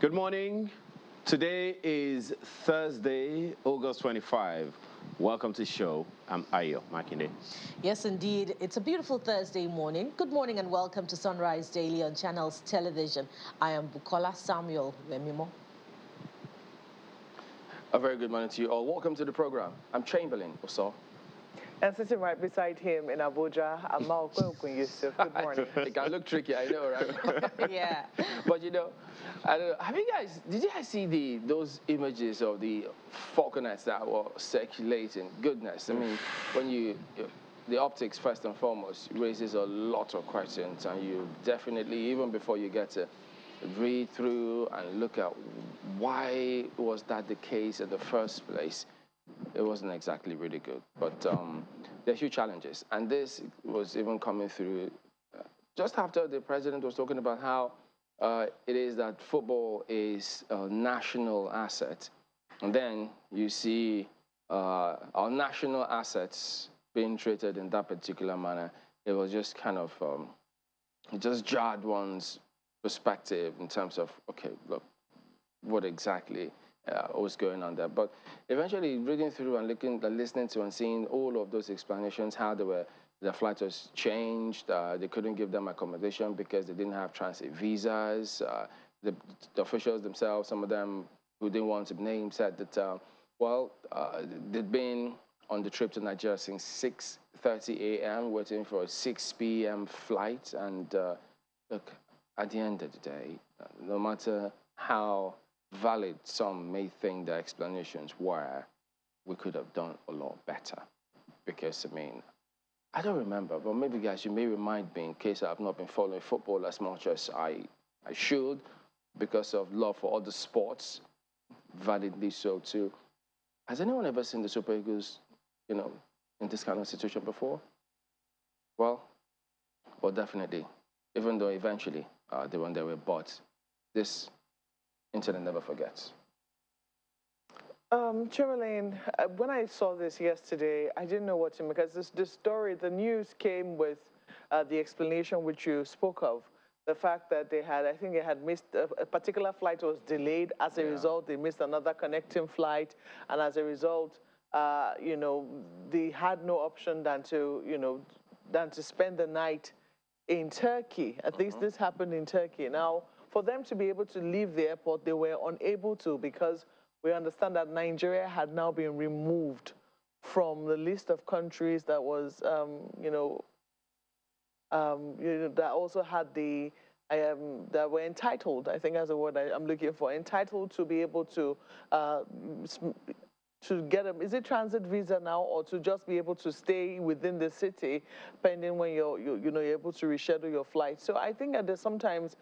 Good morning. Today is Thursday, August 25. Welcome to the show. I'm Ayo Makinde. Yes, indeed. It's a beautiful Thursday morning. Good morning and welcome to Sunrise Daily on Channels Television. I am Bukola Samuel Wemimo. A very good morning to you all. Welcome to the program. I'm Chamberlain Oso. And sitting right beside him in Abuja, I'm Malcolm Yusuf. Good morning. It can look tricky, I know, right? Yeah. But you know, I don't know. Did you guys see those images of the falconets that were circulating? Goodness, I mean, when the optics first and foremost raises a lot of questions, and you definitely, even before you get to read through and look at why was that the case in the first place, it wasn't exactly really good. But there are huge challenges. And this was even coming through just after the president was talking about how it is that football is a national asset. And then you see our national assets being treated in that particular manner. It was just kind of, it just jarred one's perspective in terms of, okay, look, what exactly was going on there. But eventually reading through and listening to and seeing all of those explanations, how the flight was changed, they couldn't give them accommodation because they didn't have transit visas. The officials themselves, some of them who didn't want to be named, said that, they'd been on the trip to Nigeria since 6:30 a.m., waiting for a 6 p.m. flight. And look, at the end of the day, no matter how valid some may think the explanations were, we could have done a lot better. Because, I mean, I don't remember, but maybe, guys, you may remind me in case I've not been following football as much as I should because of love for other sports, validly so too. Has anyone ever seen the Super Eagles, in this kind of situation before? Well, definitely. Even though eventually they were on their way, but this internet never forgets. Chamberlain, when I saw this yesterday, I didn't know what to make, because the news came with the explanation which you spoke of. The fact that I think they had missed, a particular flight was delayed. As a result, they missed another connecting flight. And as a result, they had no option than to spend the night in Turkey. At least this happened in Turkey. Now, for them to be able to leave the airport, they were unable to, because we understand that Nigeria had now been removed from the list of countries that was, that also had that were entitled, I think that's the word I'm looking for, entitled to be able to get is it transit visa now, or to just be able to stay within the city, pending when you're able to reschedule your flight. So I think that there's sometimes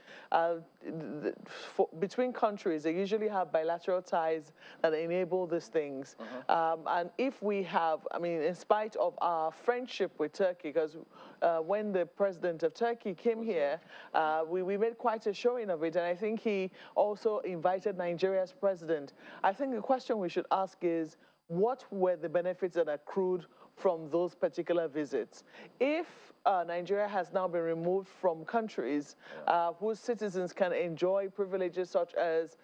between countries, they usually have bilateral ties that enable these things. And if we have, I mean, in spite of our friendship with Turkey, because when the president of Turkey came here, we made quite a showing of it, and I think he also invited Nigeria's president. I think the question we should ask is, what were the benefits that accrued from those particular visits? If Nigeria has now been removed from countries whose citizens can enjoy privileges such as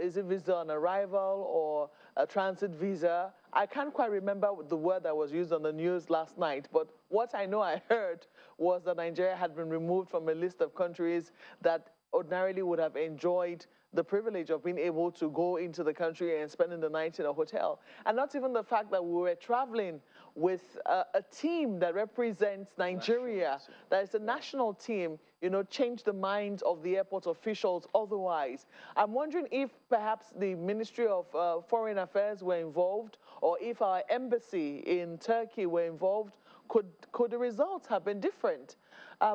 is it visa on arrival or a transit visa? I can't quite remember the word that was used on the news last night, but what I know I heard was that Nigeria had been removed from a list of countries that ordinarily would have enjoyed the privilege of being able to go into the country and spending the night in a hotel. And not even the fact that we were traveling with a team that represents Nigeria, that is a national team, changed the minds of the airport officials otherwise. I'm wondering if perhaps the Ministry of Foreign Affairs were involved, or if our embassy in Turkey were involved, could the results have been different?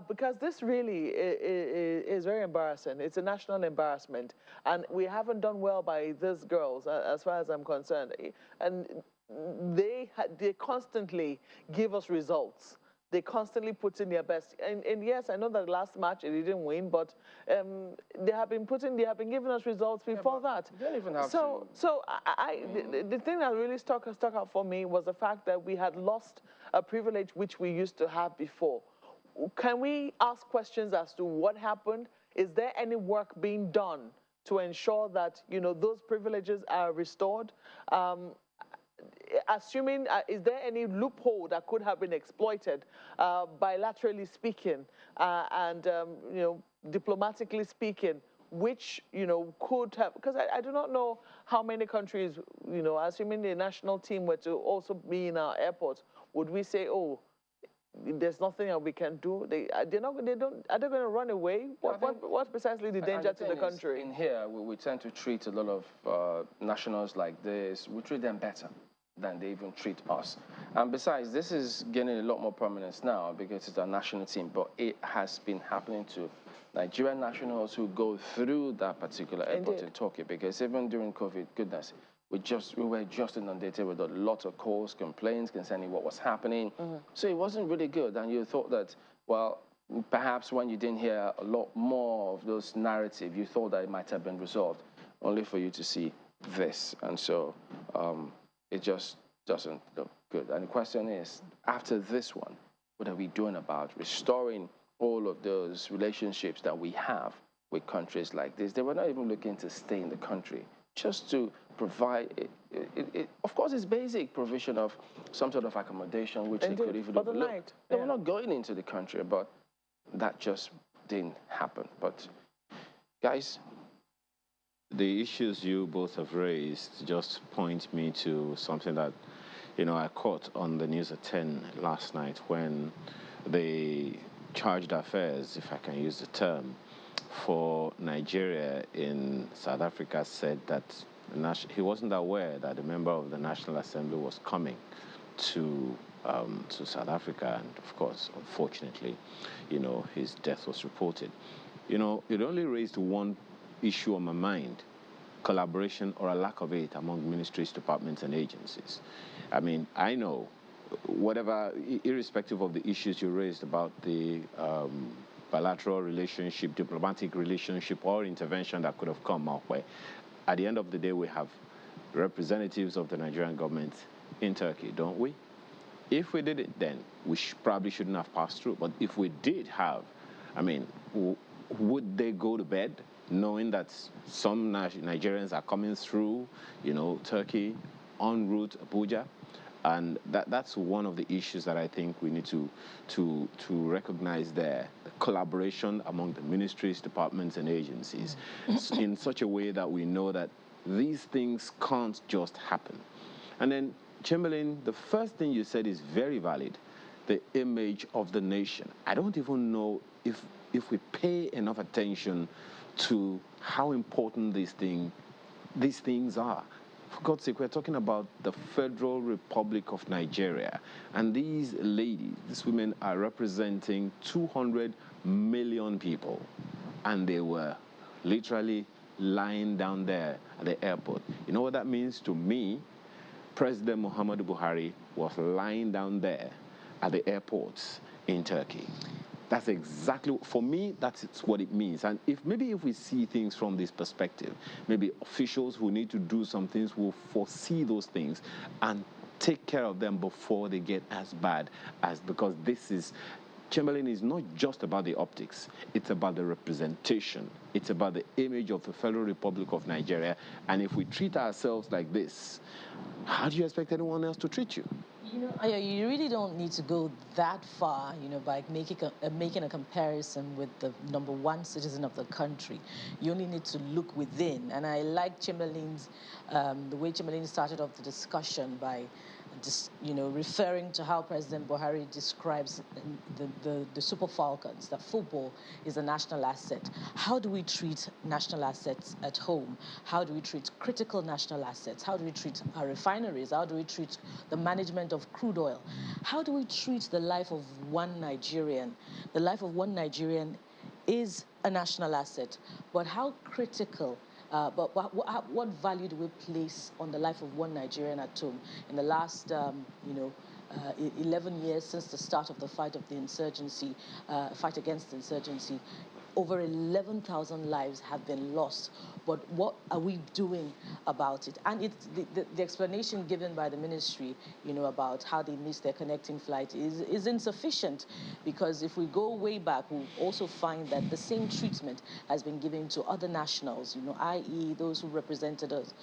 Because this really is very embarrassing. It's a national embarrassment. And we haven't done well by these girls, as far as I'm concerned. And they constantly give us results. They constantly put in their best. And yes, I know that last match they didn't win, but they have been giving us results before that. You don't even have so the thing that really stuck out for me was the fact that we had lost a privilege which we used to have before. Can we ask questions as to what happened? Is there any work being done to ensure that, you know, those privileges are restored? Assuming, is there any loophole that could have been exploited, bilaterally speaking, and, you know, diplomatically speaking, which, you know, could have, because I do not know how many countries, you know, assuming the national team were to also be in our airports, would we say, oh, there's nothing that we can do? Are they going to run away? What's precisely the danger to the country? In here, we tend to treat a lot of nationals like this. We treat them better than they even treat us. And besides, this is gaining a lot more prominence now because it's a national team, but it has been happening to Nigerian nationals who go through that particular airport in Turkey, because even during COVID, goodness, we were just inundated with a lot of calls, complaints concerning what was happening. So it wasn't really good. And you thought that, well, perhaps when you didn't hear a lot more of those narratives, you thought that it might have been resolved, only for you to see this. And so it just doesn't look good. And the question is, after this one, what are we doing about restoring all of those relationships that we have with countries like this? They were not even looking to stay in the country, just to provide, of course, it's basic provision of some sort of accommodation, which they could even overlook. They were not going into the country, but that just didn't happen. But guys, the issues you both have raised just point me to something that, you know, I caught on the news at 10 last night when the charged affairs, if I can use the term, for Nigeria in South Africa said that he wasn't aware that a member of the National Assembly was coming to South Africa, and of course, unfortunately, you know, his death was reported. You know, it only raised one issue on my mind: collaboration or a lack of it among ministries, departments, and agencies. I mean, I know, whatever, irrespective of the issues you raised about the bilateral relationship, diplomatic relationship, or intervention that could have come our way, at the end of the day, we have representatives of the Nigerian government in Turkey, don't we? If we did it then, we probably shouldn't have passed through. But if we did have, I mean, would they go to bed knowing that some Nigerians are coming through, you know, Turkey, en route Abuja? And that's one of the issues that I think we need to recognize there: the collaboration among the ministries, departments, and agencies in such a way that we know that these things can't just happen. And then, Chamberlain, the first thing you said is very valid: the image of the nation. I don't even know if we pay enough attention to how important these things are. For God's sake, we're talking about the Federal Republic of Nigeria. And these ladies, these women are representing 200 million people. And they were literally lying down there at the airport. You know what that means to me? President Muhammadu Buhari was lying down there at the airports in Turkey. That's exactly, for me, that's what it means. And if we see things from this perspective, maybe officials who need to do some things will foresee those things and take care of them before they get as bad as, because Chamberlain is not just about the optics. It's about the representation. It's about the image of the Federal Republic of Nigeria. And if we treat ourselves like this, how do you expect anyone else to treat you? You know, you really don't need to go that far, you know, by making a comparison with the #1 citizen of the country. You only need to look within. And I like Chamberlain's, the way Chamberlain started off the discussion by just, you know, referring to how President Buhari describes the Super Falcons, that football is a national asset. How do we treat national assets at home? How do we treat critical national assets? How do we treat our refineries? How do we treat the management of crude oil? How do we treat the life of one Nigerian? The life of one Nigerian is a national asset, but how critical, but what value do we place on the life of one Nigerian at home? In the last, 11 years since the start of the fight against the insurgency, over 11,000 lives have been lost. But what are we doing about it? And it's the explanation given by the ministry, about how they missed their connecting flight is insufficient, because if we go way back, we'll also find that the same treatment has been given to other nationals, i.e. those who represented us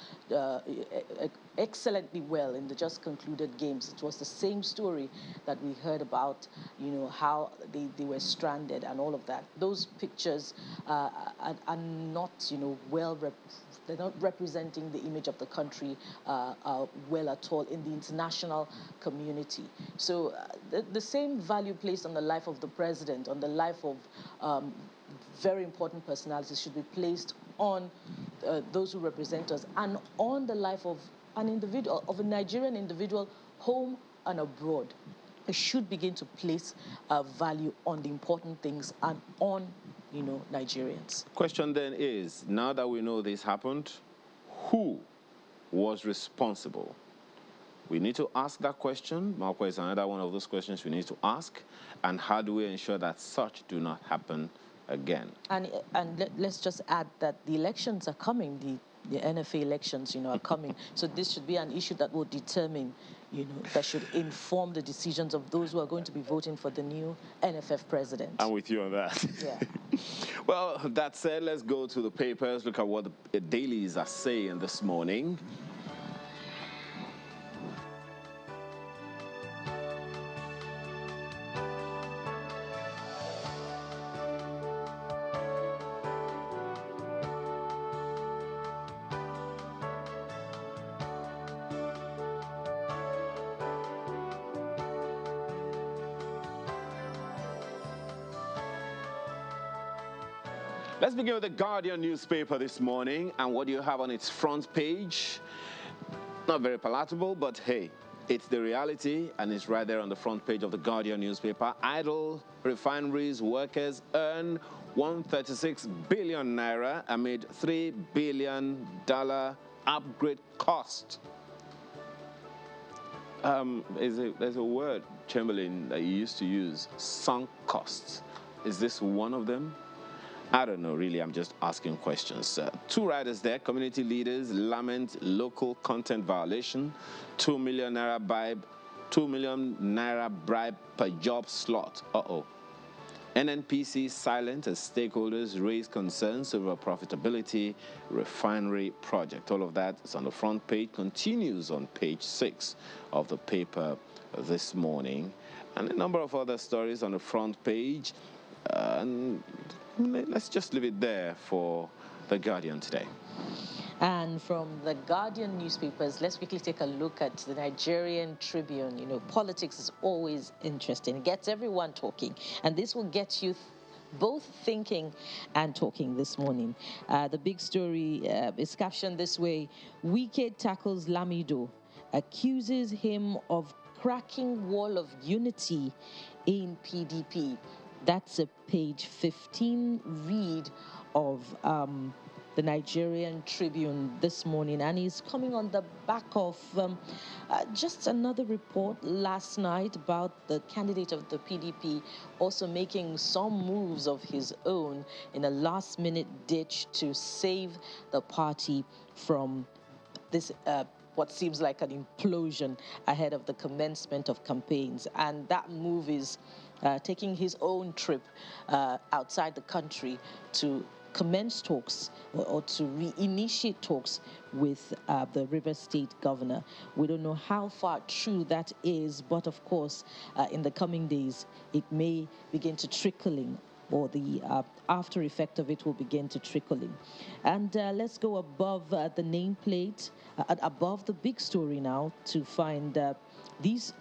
excellently well in the just concluded games. It was the same story that we heard about, how they were stranded and all of that. Those pictures are not, they're not representing the image of the country well at all in the international community. So the same value placed on the life of the president, on the life of very important personalities, should be placed on those who represent us, and on the life of an individual, of a Nigerian individual, home and abroad. We should begin to place value on the important things and on Nigerians. Question then is, now that we know this happened, who was responsible? We need to ask that question. Malcolm, is another one of those questions we need to ask. And how do we ensure that such do not happen again? And let's just add that the elections are coming. The NFA elections, are coming. So this should be an issue that will determine, that should inform the decisions of those who are going to be voting for the new NFF president. I'm with you on that. Yeah. Well, that said, let's go to the papers, look at what the dailies are saying this morning. Let's begin with the Guardian newspaper this morning, and what do you have on its front page? Not very palatable, but hey, it's the reality, and it's right there on the front page of the Guardian newspaper. Idle refineries workers earn 136 billion naira amid $3 billion upgrade cost. There's a word, Chamberlain, that you used to use, sunk costs. Is this one of them? I don't know, really. I'm just asking questions. Two riders there, community leaders lament local content violation, 2 million naira bribe per job slot. NNPC silent as stakeholders raise concerns over profitability refinery project. All of that is on the front page, continues on page 6 of the paper this morning. And a number of other stories on the front page. And let's just leave it there for The Guardian today. And from the Guardian newspapers, let's quickly take a look at the Nigerian Tribune. Politics is always interesting. It gets everyone talking. And this will get you both thinking and talking this morning. The big story is captioned this way: Wike tackles Lamido, accuses him of cracking wall of unity in PDP. That's a page 15 read of the Nigerian Tribune this morning, and he's coming on the back of just another report last night about the candidate of the PDP also making some moves of his own in a last-minute ditch to save the party from this what seems like an implosion ahead of the commencement of campaigns. And that move is taking his own trip outside the country to commence talks or to reinitiate talks with the River State governor. We don't know how far true that is, but of course, in the coming days, it may begin to trickle in, or the after effect of it will begin to trickle in. And let's go above the nameplate, above the big story now, to find these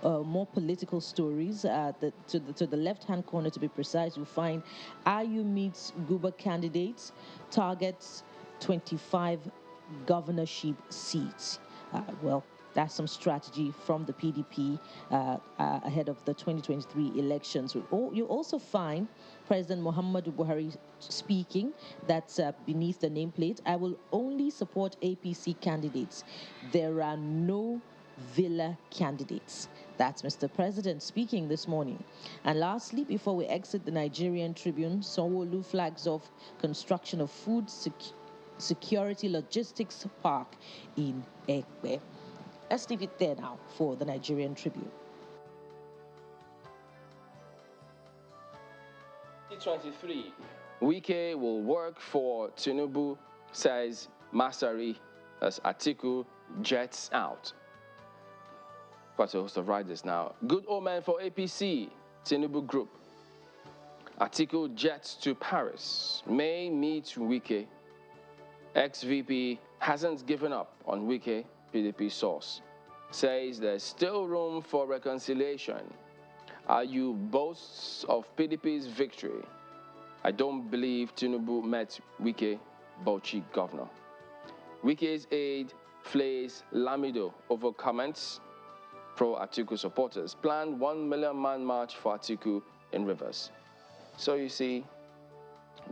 more political stories. To the left-hand corner, to be precise, you'll find IU meets Guba candidates, targets 25 governorship seats. Well, that's some strategy from the PDP ahead of the 2023 elections. You also find President Muhammadu Buhari speaking. That's beneath the nameplate. I will only support APC candidates. There are no Villa candidates. That's Mr. President speaking this morning. And lastly, before we exit the Nigerian Tribune, Sanwo-Olu flags off construction of food security logistics park in Ekpe. Let's leave it there now for the Nigerian Tribune. 2023, Wike will work for Tinubu, says Masari, as Atiku jets out. Quite a host of riders now. Good omen for APC, Tinubu group. Atiku jets to Paris. May meet Wike. Ex-VP hasn't given up on Wike, PDP source. Says there's still room for reconciliation. Are you boasts of PDP's victory? I don't believe Tinubu met Wike, Bauchi governor. Wike's aide flays Lamido over comments. Pro-Atiku supporters planned 1 million man march for Atiku in Rivers. So you see,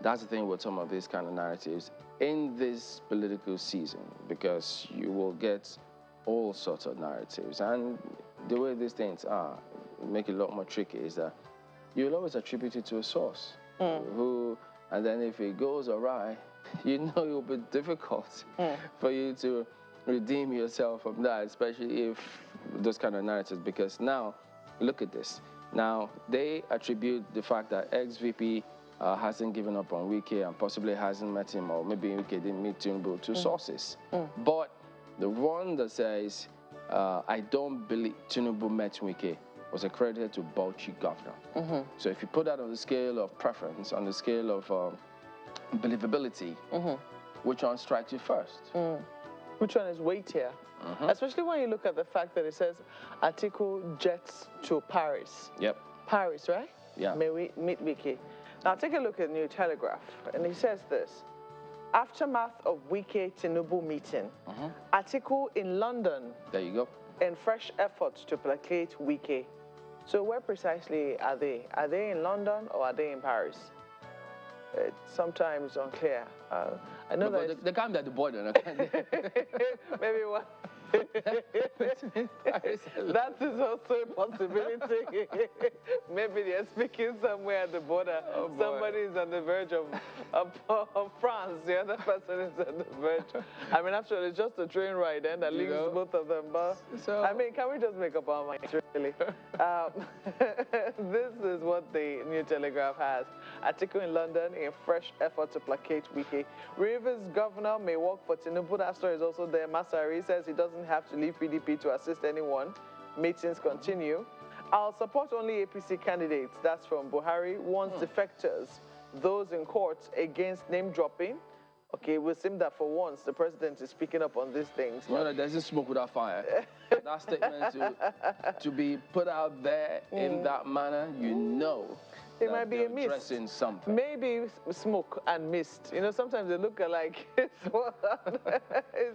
that's the thing with some of these kind of narratives in this political season, because you will get all sorts of narratives. And the way these things are, make it a lot more tricky, is that you'll always attribute it to a source and then if it goes awry, you know it will be difficult for you to redeem yourself from that, especially if those kind of narratives, because now, look at this. Now, they attribute the fact that ex-VP hasn't given up on Wike and possibly hasn't met him, or maybe Wike didn't meet Tinubu, to sources. But the one that says, I don't believe Tinubu met Wike, was accredited to Bauchi governor. So if you put that on the scale of preference, on the scale of believability, which one strikes you first? Which one is weightier? Especially when you look at the fact that it says Atiku jets to Paris. Yep. Paris, right? Yeah. May we meet Wike. Now take a look at New Telegraph, and he says this. Aftermath of Wike Tinubu meeting. Atiku in London. There you go. And fresh efforts to placate Wike. So where precisely are they? Are they in London or are they in Paris? It's sometimes unclear. I know that they can't be at the border. maybe one. That is also a possibility. Maybe they're speaking somewhere at the border. Somebody is on the verge of France. The other person is on the verge. I mean, actually, it's just a train ride and that links both of them. But so, I mean, can we just make up our minds, really? This is what the New Telegraph has. Atiku in London in fresh effort to placate Wike. Rivers governor may work for Tinubu. That story is also there. Masari says he doesn't have to leave PDP to assist anyone. Meetings continue. I'll support only APC candidates. That's from Buhari. Warns defectors, those in court against name dropping. Okay, we'll seem that for once the president is speaking up on these things. No, there's no smoke without fire. That statement to be put out there in that manner, you know. It might be a mist. Something. Maybe smoke and mist. You know, sometimes they look alike. Is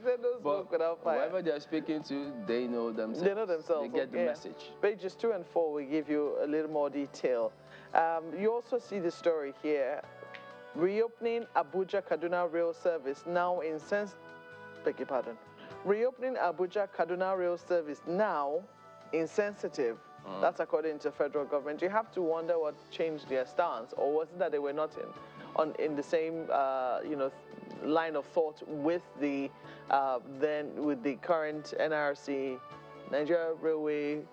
there no smoke without fire? Whoever they're speaking to, they know themselves. They know themselves. They get the message. Pages 2 and 4 will give you a little more detail. You also see the story here. Reopening Abuja Kaduna rail service now Reopening Abuja Kaduna rail service now insensitive. That's according to federal government. You have to wonder what changed their stance, or was it that they were not in the same line of thought with the with the current NRC, Nigeria Railway,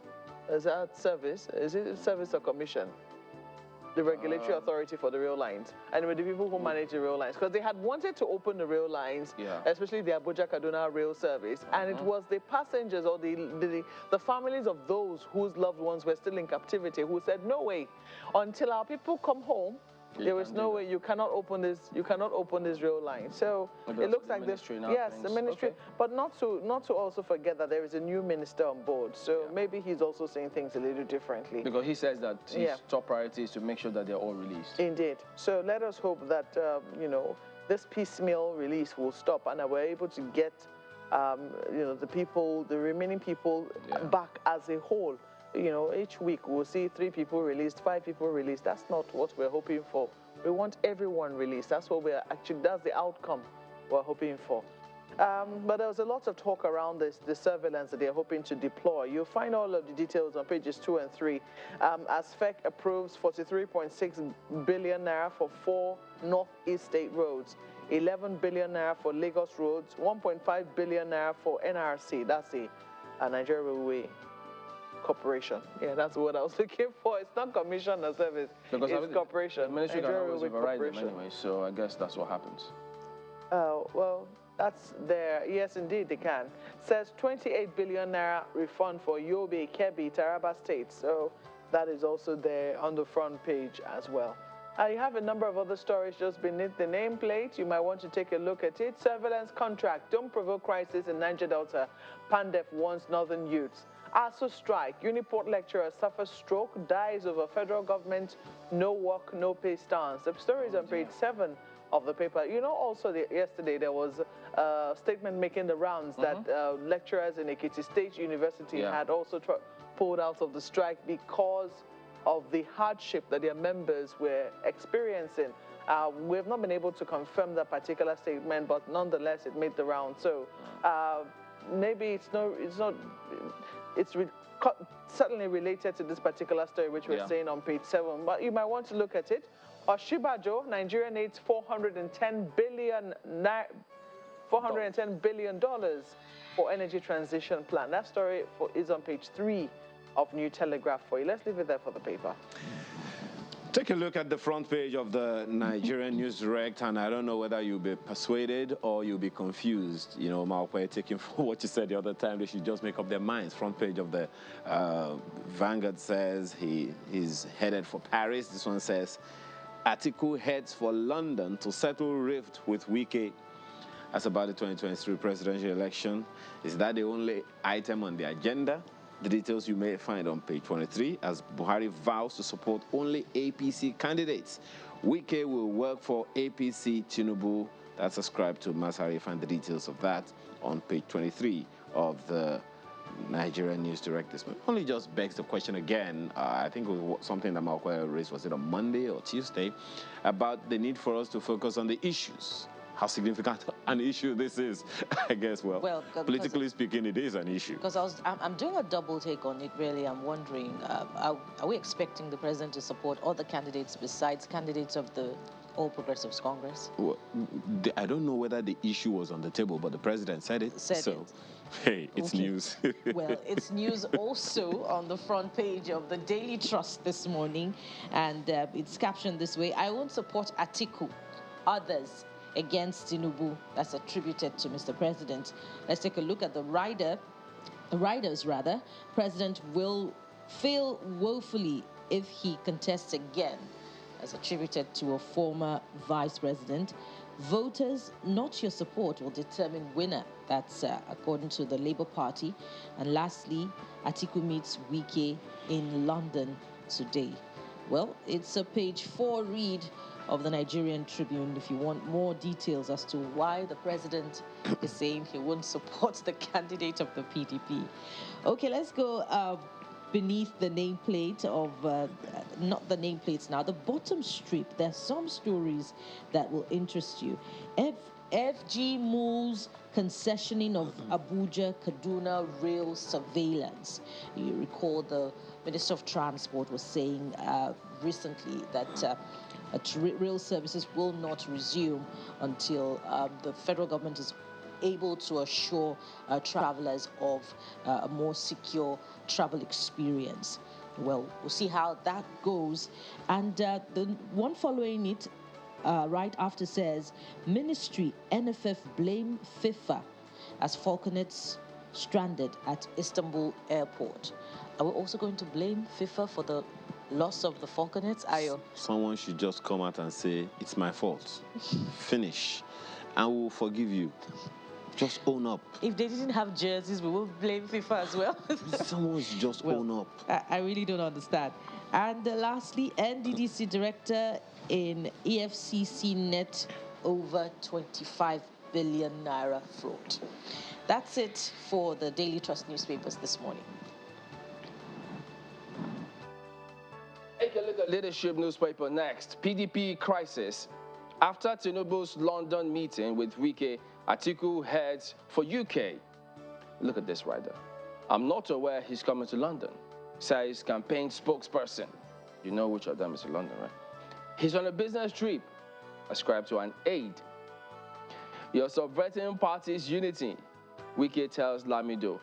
is that service? Is it service or commission? The regulatory authority for the rail lines, and with the people who manage the rail lines, because they had wanted to open the rail lines, especially the Abuja Kaduna rail service, and it was the passengers or the families of those whose loved ones were still in captivity who said, no way, until our people come home, there is no way you cannot open this. You cannot open this rail line. So it looks like this. Yes, the ministry, but not to also forget that there is a new minister on board. So maybe he's also saying things a little differently. Because he says that his top priority is to make sure that they're all released. Indeed. So let us hope that this piecemeal release will stop and that we're able to get the remaining people back as a whole. Each week we'll see 3 people released, 5 people released. That's not what we're hoping for. We want everyone released. That's what that's the outcome we're hoping for. But there was a lot of talk around this, the surveillance that they're hoping to deploy. You'll find all of the details on pages 2 and 3. As FEC approves 43.6 billion naira for 4 Northeast state roads, 11 billion naira for Lagos roads, 1.5 billion naira for NRC. That's the Nigerian Railway Corporation. Yeah, that's what I was looking for. It's not commission or service. Because it's corporation. The ministry can Nigerian always Railway override them Corporation. anyway, so I guess that's what happens. Well, that's there. Yes, indeed, they can. Says 28 billion naira refund for Yobe, Kebbi, Taraba states. So that is also there on the front page as well. You have a number of other stories just beneath the nameplate. You might want to take a look at it. Surveillance contract. Don't provoke crisis in Niger Delta. Pandef warns northern youths. ASU strike. Uniport lecturer suffers stroke, dies over federal government no work, no pay stance. The story is on page 7 of the paper. You know, also yesterday there was a statement making the rounds that lecturers in Ekiti State University had also pulled out of the strike because of the hardship that their members were experiencing. We have not been able to confirm that particular statement, but nonetheless, it made the round. So maybe it's certainly related to this particular story, which we're saying on page 7. But you might want to look at it. Oshibajo, Nigeria needs $410 billion for energy transition plan. That story is on page 3 of New Telegraph for you. Let's leave it there for the paper. Take a look at the front page of the Nigerian News Direct, and I don't know whether you'll be persuaded or you'll be confused. You know, Malkwe, taking for what you said the other time, they should just make up their minds. Front page of the Vanguard says he's headed for Paris. This one says, Atiku heads for London to settle rift with Wike. That's about the 2023 presidential election. Is that the only item on the agenda? The details you may find on page 23 as Buhari vows to support only APC candidates. Wike will work for APC Tinubu. That's ascribed to Masari. Find the details of that on page 23 of the Nigerian News Direct this morning. Only just begs the question again. I think it was something that Malkwe raised, was it on Monday or Tuesday, about the need for us to focus on the issues. How significant an issue this is, I guess. Well, politically speaking, it is an issue. Because I'm doing a double take on it, really. I'm wondering, are we expecting the president to support other candidates besides candidates of the All Progressives Congress? Well, I don't know whether the issue was on the table, but the president said it. Hey, it's news. Well, it's news also on the front page of the Daily Trust this morning, and it's captioned this way: I won't support Atiku, others against Tinubu. That's attributed to Mr. President. Let's take a look at the riders. President will fail woefully if he contests again. That's attributed to a former vice president. Voters, not your support, will determine winner. That's according to the Labour Party. And lastly, Atiku meets Wike in London today. Well, it's a page 4 read of the Nigerian Tribune if you want more details as to why the president is saying he won't support the candidate of the PDP. Okay, let's go beneath the nameplate of, not the nameplates now, the bottom strip. There's some stories that will interest you. FG moves concessioning of Abuja, Kaduna rail surveillance. You recall the Minister of Transport was saying recently that rail services will not resume until the federal government is able to assure travelers of a more secure travel experience. Well, we'll see how that goes. And the one following it right after says, Ministry, NFF blame FIFA as falconets stranded at Istanbul airport. Are we also going to blame FIFA for the loss of the falconets, Ayo? Someone should just come out and say, it's my fault. Finish. And we'll forgive you. Just own up. If they didn't have jerseys, we will blame FIFA as well. Someone should just own up. I really don't understand. And lastly, NDDC director in EFCC net over 25 billion naira fraud. That's it for the Daily Trust newspapers this morning. Take a look at leadership newspaper next. PDP crisis. After Tinubu's London meeting with Wike, Atiku heads for UK. Look at this right there. I'm not aware he's coming to London, says campaign spokesperson. You know which of them is in London, right? He's on a business trip, ascribed to an aide. You're subverting party's unity, Wike tells Lamido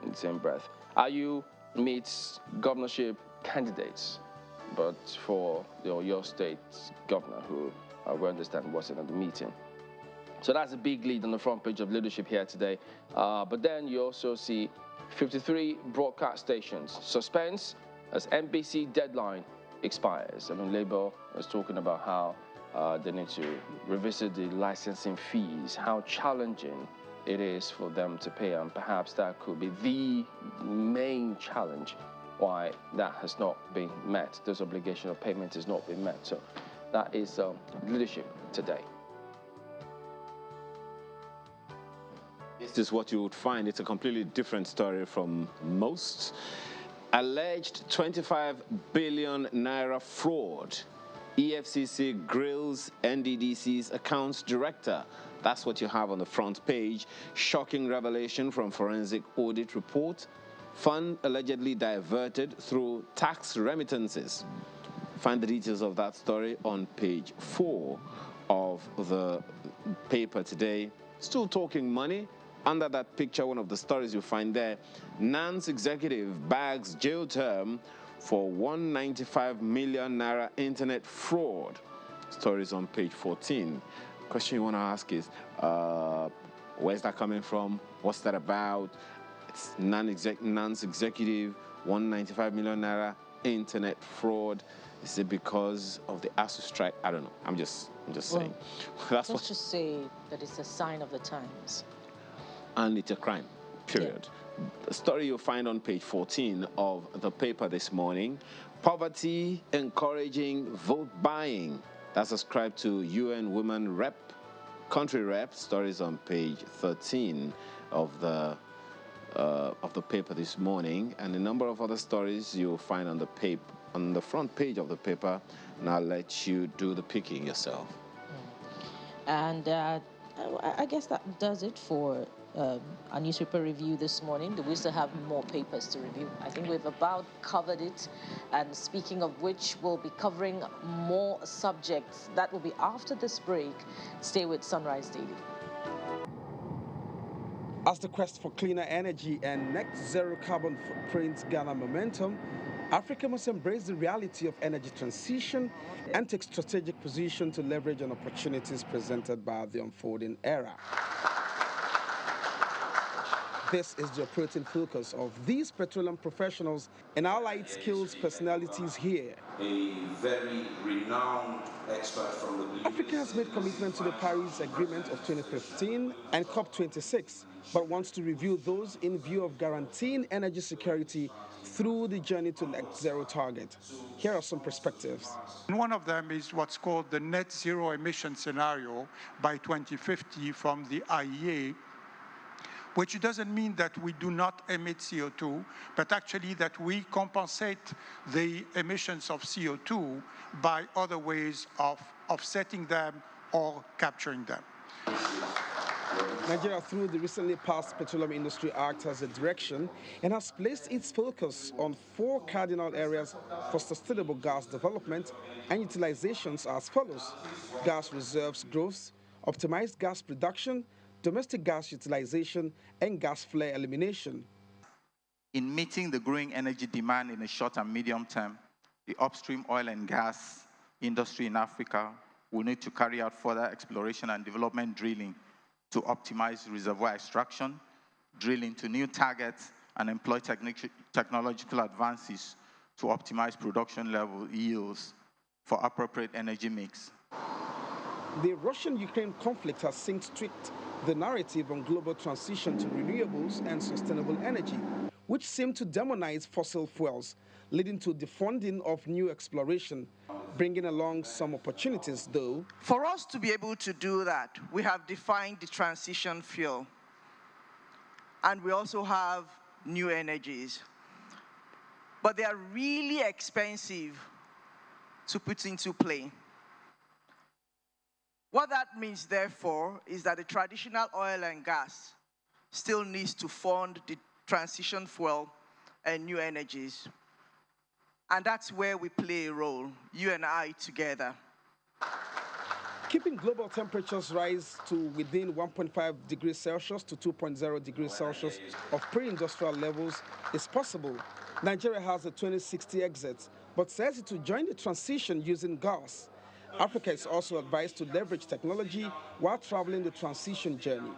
in the same breath. Ayu meets governorship candidates, but for your state's governor, who we understand wasn't at the meeting. So that's a big lead on the front page of leadership here today. But then you also see 53 broadcast stations. Suspense as NBC deadline expires. I mean, Labour was talking about how they need to revisit the licensing fees, how challenging it is for them to pay, and perhaps that could be the main challenge why that has not been met. This obligation of payment has not been met. So that is leadership today. This is what you would find. It's a completely different story from most. Alleged 25 billion naira fraud. EFCC grills NDDC's accounts director. That's what you have on the front page. Shocking revelation from forensic audit report. Fund allegedly diverted through tax remittances. Find the details of that story on page 4 of the paper today. Still talking money. Under that picture, one of the stories you find there, NAN's executive bags jail term for 195 million naira internet fraud. Stories on page 14. Question you want to ask is, where's that coming from? What's that about? It's NAN's executive, 195 million naira internet fraud. Is it because of the ASU strike? I don't know. I'm just saying. Let's just say that it's a sign of the times. And it's a crime, period. Yeah. The story you'll find on page 14 of the paper this morning. Poverty encouraging vote buying. That's ascribed to UN Women Rep, Country Rep. Stories on page 13 of the paper this morning, and a number of other stories you'll find on the front page of the paper. And I'll let you do the picking yourself. And I guess that does it for our newspaper review this morning. We still have more papers to review. I think we've about covered it. And speaking of which, we'll be covering more subjects. That will be after this break. Stay with Sunrise Daily. As the quest for cleaner energy and net zero carbon footprints gather momentum, Africa must embrace the reality of energy transition and take strategic position to leverage on opportunities presented by the unfolding era. This is the operating focus of these petroleum professionals and allied skills personalities here. A very renowned expert from the Africa has made commitment to the Paris Agreement of 2015 and COP26, but wants to review those in view of guaranteeing energy security through the journey to net zero target. Here are some perspectives. One of them is what's called the net zero emission scenario by 2050 from the IEA, which doesn't mean that we do not emit CO2, but actually that we compensate the emissions of CO2 by other ways of offsetting them or capturing them. Nigeria, through the recently passed Petroleum Industry Act, has a direction and has placed its focus on 4 cardinal areas for sustainable gas development and utilizations as follows: gas reserves growth, optimized gas production, domestic gas utilization, and gas flare elimination. In meeting the growing energy demand in the short and medium term, the upstream oil and gas industry in Africa will need to carry out further exploration and development drilling to optimize reservoir extraction, drill into new targets, and employ technological advances to optimize production level yields for appropriate energy mix. The Russian-Ukraine conflict has since tweaked the narrative on global transition to renewables and sustainable energy, which seem to demonize fossil fuels, leading to defunding of new exploration, bringing along some opportunities, though. For us to be able to do that, we have defined the transition fuel, and we also have new energies. But they are really expensive to put into play. What that means, therefore, is that the traditional oil and gas still needs to fund the transition fuel and new energies. And that's where we play a role, you and I together. Keeping global temperatures rise to within 1.5 degrees Celsius to 2.0 degrees Celsius of pre-industrial levels is possible. Nigeria has a 2060 exit, but says it will join the transition using gas. Africa is also advised to leverage technology while traveling the transition journey.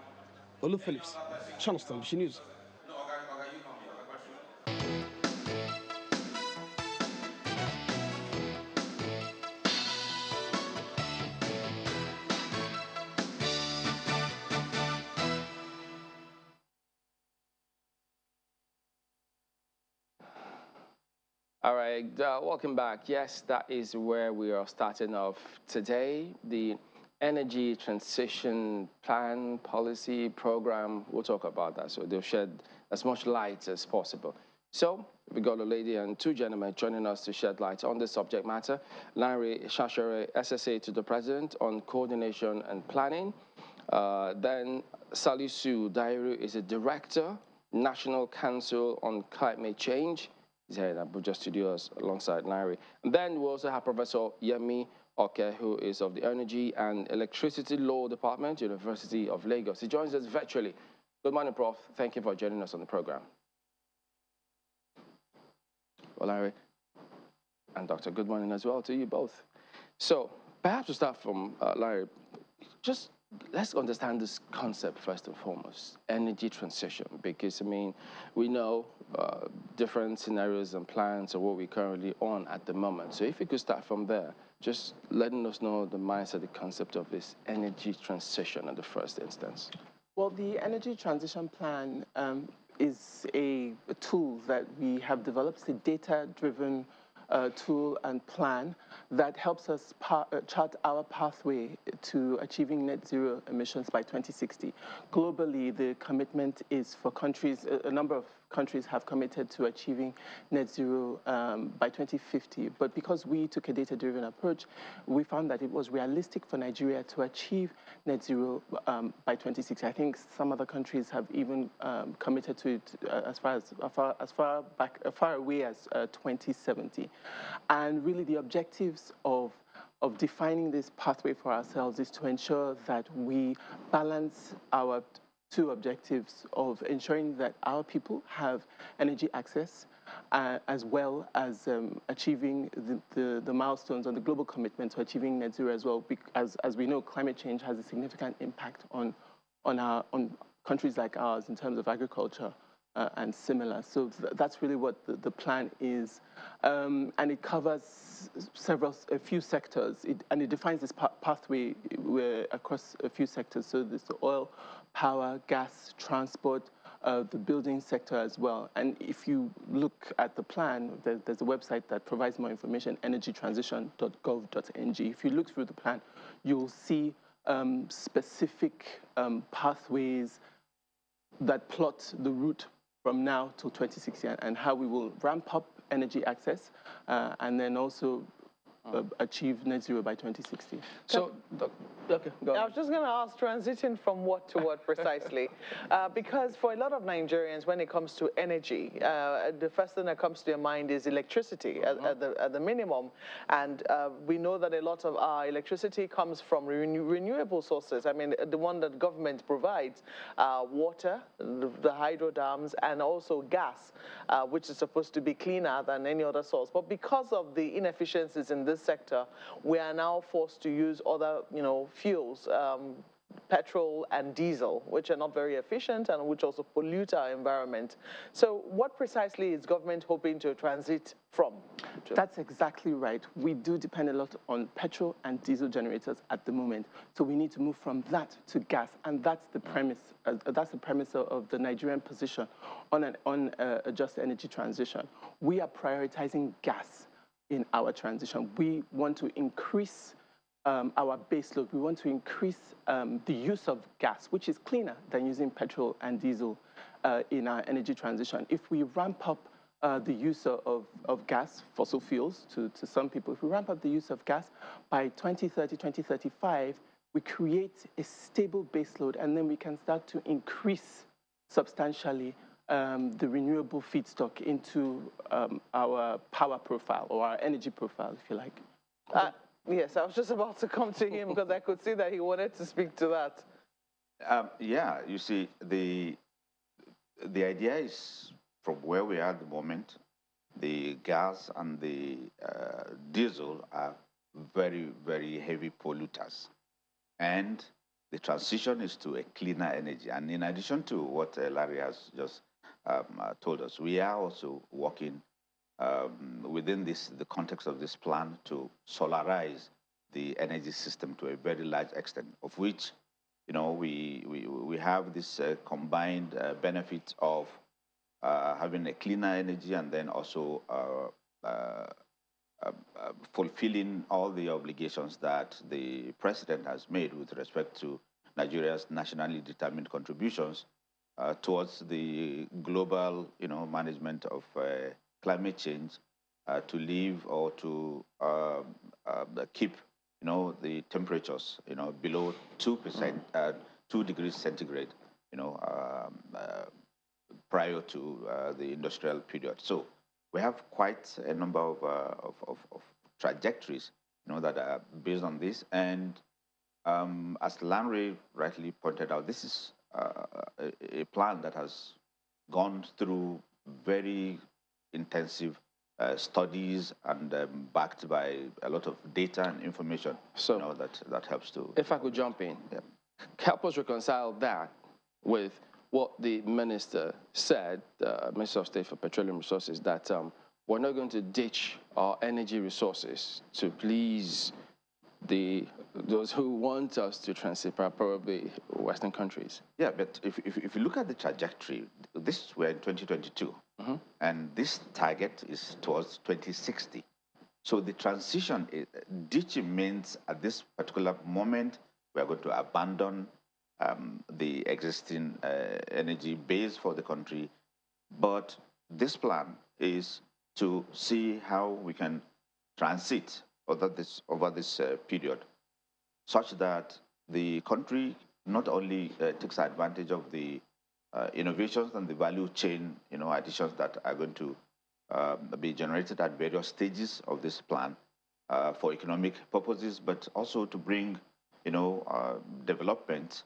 Olu Phillips, Channel Television News. All right, welcome back. Yes, that is where we are starting off today. The energy transition plan, policy, program, we'll talk about that. So they'll shed as much light as possible. So we got a lady and two gentlemen joining us to shed light on this subject matter. Larry Shashere, SSA to the President on coordination and planning. Then Salisu Dairu is a Director, National Council on Climate Change. He's here in Abuja Studios alongside Larry. And then we also have Professor Yemi Oke, who is of the Energy and Electricity Law Department, University of Lagos. He joins us virtually. Good morning, Prof. Thank you for joining us on the program. Well, Larry and Doctor, good morning as well to you both. So perhaps to start from Larry, just let's understand this concept first and foremost, energy transition, because, I mean, we know different scenarios and plans of what we're currently on at the moment. So if you could start from there, just letting us know the mindset, the concept of this energy transition in the first instance. Well, the energy transition plan is a tool that we have developed. It's a data-driven tool and plan that helps us chart our pathway to achieving net zero emissions by 2060. Globally, the commitment is for countries, a number of countries have committed to achieving net zero by 2050. But because we took a data-driven approach, we found that it was realistic for Nigeria to achieve net zero by 2060. I think some other countries have even committed to it as far away as 2070. And really the objectives of defining this pathway for ourselves is to ensure that we balance our two objectives of ensuring that our people have energy access as well as achieving the milestones on the global commitment to achieving net zero as well. As we know, climate change has a significant impact on countries like ours in terms of agriculture and similar. So that's really what the plan is. And it covers a few sectors, and it defines this pathway across a few sectors. So there's the oil, power, gas, transport, the building sector as well. And if you look at the plan, there's a website that provides more information, energytransition.gov.ng. If you look through the plan, you'll see specific pathways that plot the route from now to 2060 and how we will ramp up energy access and then also achieve net zero by 2060. So, okay, go on. I was just going to ask, transiting from what to what precisely? Because for a lot of Nigerians, when it comes to energy, the first thing that comes to your mind is electricity at the minimum. And we know that a lot of our electricity comes from renewable sources. I mean, the one that government provides, water, the hydro dams, and also gas, which is supposed to be cleaner than any other source. But because of the inefficiencies in this sector, we are now forced to use other, fuels, petrol and diesel, which are not very efficient and which also pollute our environment. So what precisely is government hoping to transit from? That's exactly right. We do depend a lot on petrol and diesel generators at the moment. So we need to move from that to gas. And that's the premise. That's the premise of the Nigerian position on a just energy transition. We are prioritizing gas in our transition. We want to increase our base load. We want to increase the use of gas, which is cleaner than using petrol and diesel in our energy transition. If we ramp up the use of gas, fossil fuels, to some people, if we ramp up the use of gas by 2030, 2035, we create a stable baseload, and then we can start to increase substantially the renewable feedstock into our power profile or our energy profile, if you like. Yes, I was just about to come to him because I could see that he wanted to speak to that. Yeah, you see, the idea is from where we are at the moment, the gas and the diesel are very, very heavy polluters. And the transition is to a cleaner energy. And in addition to what Larry has just told us, we are also working within the context of this plan to solarize the energy system to a very large extent, of which, we have this combined benefit of having a cleaner energy and then also fulfilling all the obligations that the president has made with respect to Nigeria's nationally determined contributions towards the global, management of climate change to live or to keep, the temperatures, below 2%, 2 degrees centigrade, prior to the industrial period. So we have quite a number of trajectories, that are based on this. And as Lanre rightly pointed out, this is a plan that has gone through very intensive studies and backed by a lot of data and information. So that helps to. If I could jump in, help us reconcile that with what the minister said, Minister of State for Petroleum Resources, that we're not going to ditch our energy resources to please those who want us to transit, probably Western countries. Yeah, but if you look at the trajectory, we're in 2022, and this target is towards 2060. So the transition, ditching means at this particular moment, we are going to abandon the existing energy base for the country. But this plan is to see how we can transit over this period such that the country not only takes advantage of the innovations and the value chain, additions that are going to be generated at various stages of this plan for economic purposes, but also to bring, development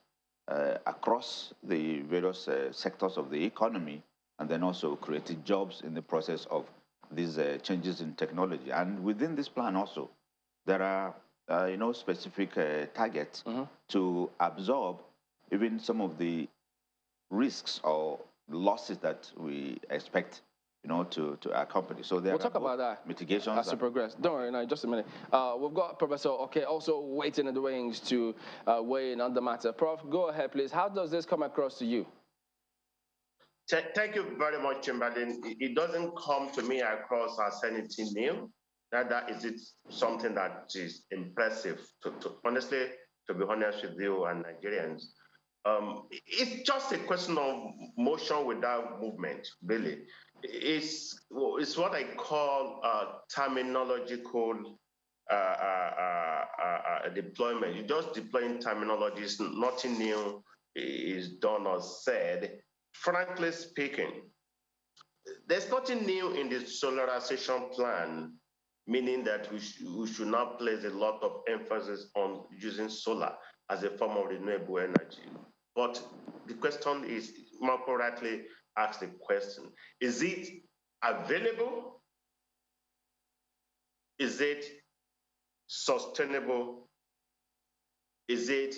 across the various sectors of the economy, and then also creating jobs in the process of these changes in technology. And within this plan also, there are, specific targets to absorb even some of the risks or losses that we expect, to accompany. So we'll talk about that mitigations as we progress. Don't worry, now, just a minute. We've got Professor Oke also waiting in the wings to weigh in on the matter. Prof, go ahead, please. How does this come across to you? Thank you very much, Chamberlain. It doesn't come to me across as anything new. That is it something that is impressive. Honestly, to be honest with you and Nigerians, it's just a question of motion without movement, really. It's what I call terminological deployment. You're just deploying terminologies, nothing new is done or said. Frankly speaking, there's nothing new in the solarization plan, meaning that we should not place a lot of emphasis on using solar as a form of renewable energy. But the question is, Marco rightly asked the question, is it available? Is it sustainable? Is it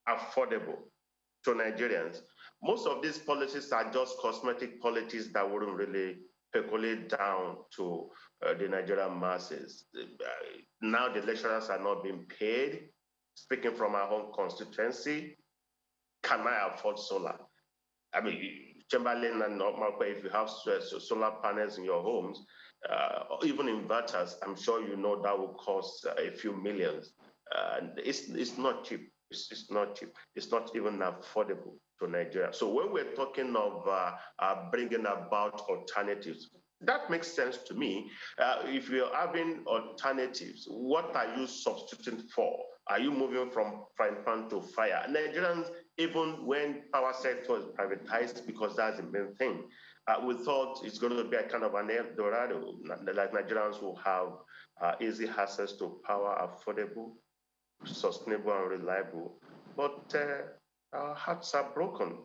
affordable to Nigerians? Most of these policies are just cosmetic policies that wouldn't really percolate down to the Nigerian masses. Now the lecturers are not being paid. Speaking from our own constituency, can I afford solar? I mean, Chamberlain and Marco, if you have solar panels in your homes, even inverters, I'm sure you know that will cost a few millions. It's not cheap. It's not cheap. It's not even affordable to Nigeria. So when we're talking of bringing about alternatives, that makes sense to me. If you're having alternatives, what are you substituting for? Are you moving from frying pan to fire? Nigerians, even when power sector is privatized, because that's the main thing, we thought it's going to be a kind of an El Dorado, like Nigerians will have easy access to power, affordable, sustainable, and reliable. But our hearts are broken.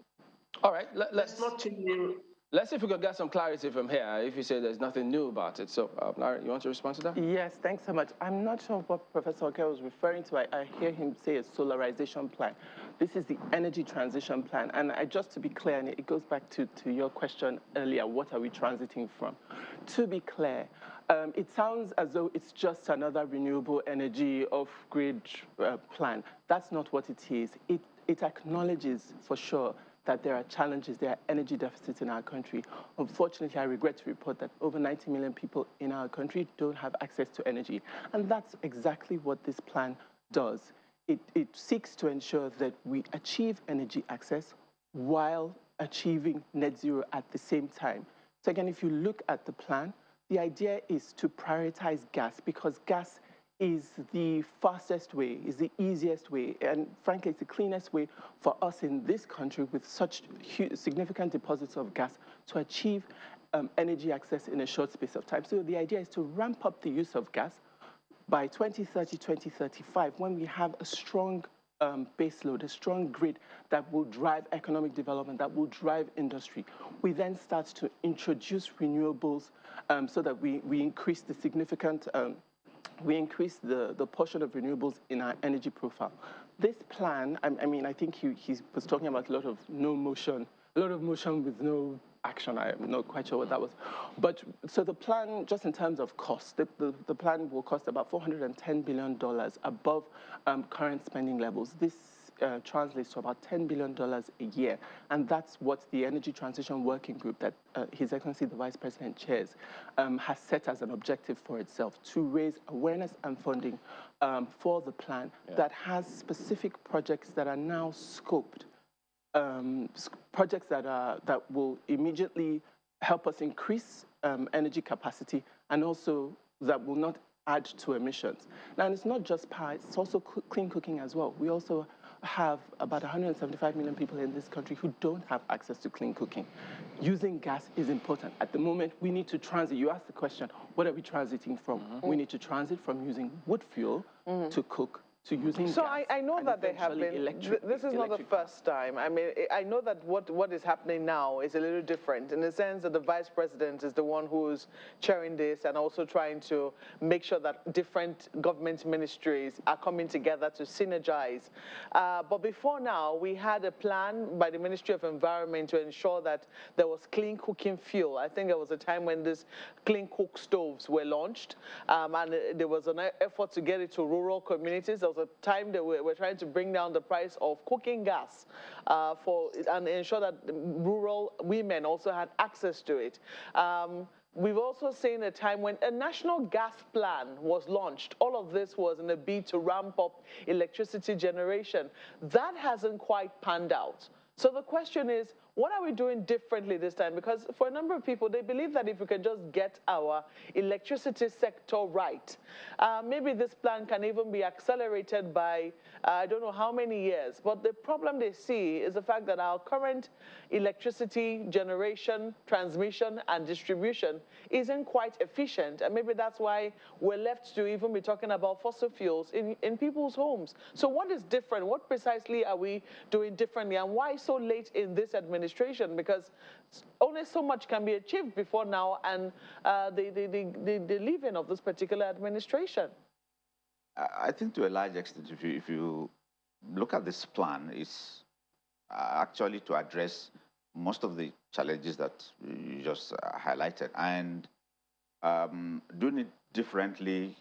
All right, let's see if we can get some clarity from here. If you say there's nothing new about it. So, Larry, you want to respond to that? Yes, thanks so much. I'm not sure what Professor Oke was referring to. I hear him say a solarization plan. This is the energy transition plan. And just to be clear, and it goes back to your question earlier, what are we transiting from? To be clear, it sounds as though it's just another renewable energy off-grid plan. That's not what it is. It acknowledges, for sure, that there are challenges, there are energy deficits in our country. Unfortunately, I regret to report that over 90 million people in our country don't have access to energy. And that's exactly what this plan does. It seeks to ensure that we achieve energy access while achieving net zero at the same time. So again, if you look at the plan, the idea is to prioritize gas, because gas is the fastest way, is the easiest way, and frankly, it's the cleanest way for us in this country with such huge, significant deposits of gas to achieve energy access in a short space of time. So the idea is to ramp up the use of gas by 2030, 2035, when we have a strong baseload, a strong grid that will drive economic development, that will drive industry. We then start to introduce renewables so that we increase the significant we increase the portion of renewables in our energy profile. This plan, I mean, I think he was talking about a lot of motion with no action. I'm not quite sure what that was. But so the plan, just in terms of cost, the plan will cost about $410 billion above current spending levels. This translates to about $10 billion a year. And that's what the Energy Transition Working Group that His Excellency the Vice President chairs has set as an objective for itself, to raise awareness and funding for the plan that has specific projects that are now scoped, projects that will immediately help us increase energy capacity, and also that will not add to emissions. Now, and it's not just power, it's also clean cooking as well. We also have about 175 million people in this country who don't have access to clean cooking. Using gas is important. At the moment, we need to transit. You asked the question, what are we transiting from? We need to transit from using wood fuel to cook to using gas. So I know that they have been, this is not the first time. I mean, I know that what is happening now is a little different in the sense that the vice president is the one who's chairing this and also trying to make sure that different government ministries are coming together to synergize. But before now, we had a plan by the Ministry of Environment to ensure that there was clean cooking fuel. I think there was a time when these clean cook stoves were launched, and there was an effort to get it to rural communities. There was a time that we're trying to bring down the price of cooking gas and ensure that rural women also had access to it. We've also seen a time when a national gas plan was launched. All of this was in a bid to ramp up electricity generation. That hasn't quite panned out. So the question is, what are we doing differently this time? Because for a number of people, they believe that if we can just get our electricity sector right, maybe this plan can even be accelerated by, I don't know how many years. But the problem they see is the fact that our current electricity generation, transmission, and distribution isn't quite efficient. And maybe that's why we're left to even be talking about fossil fuels in people's homes. So what is different? What precisely are we doing differently? And why so late in this administration? Because only so much can be achieved before now and the leaving of this particular administration. I think to a large extent, if you look at this plan, it's actually to address most of the challenges that you just highlighted. And doing it differently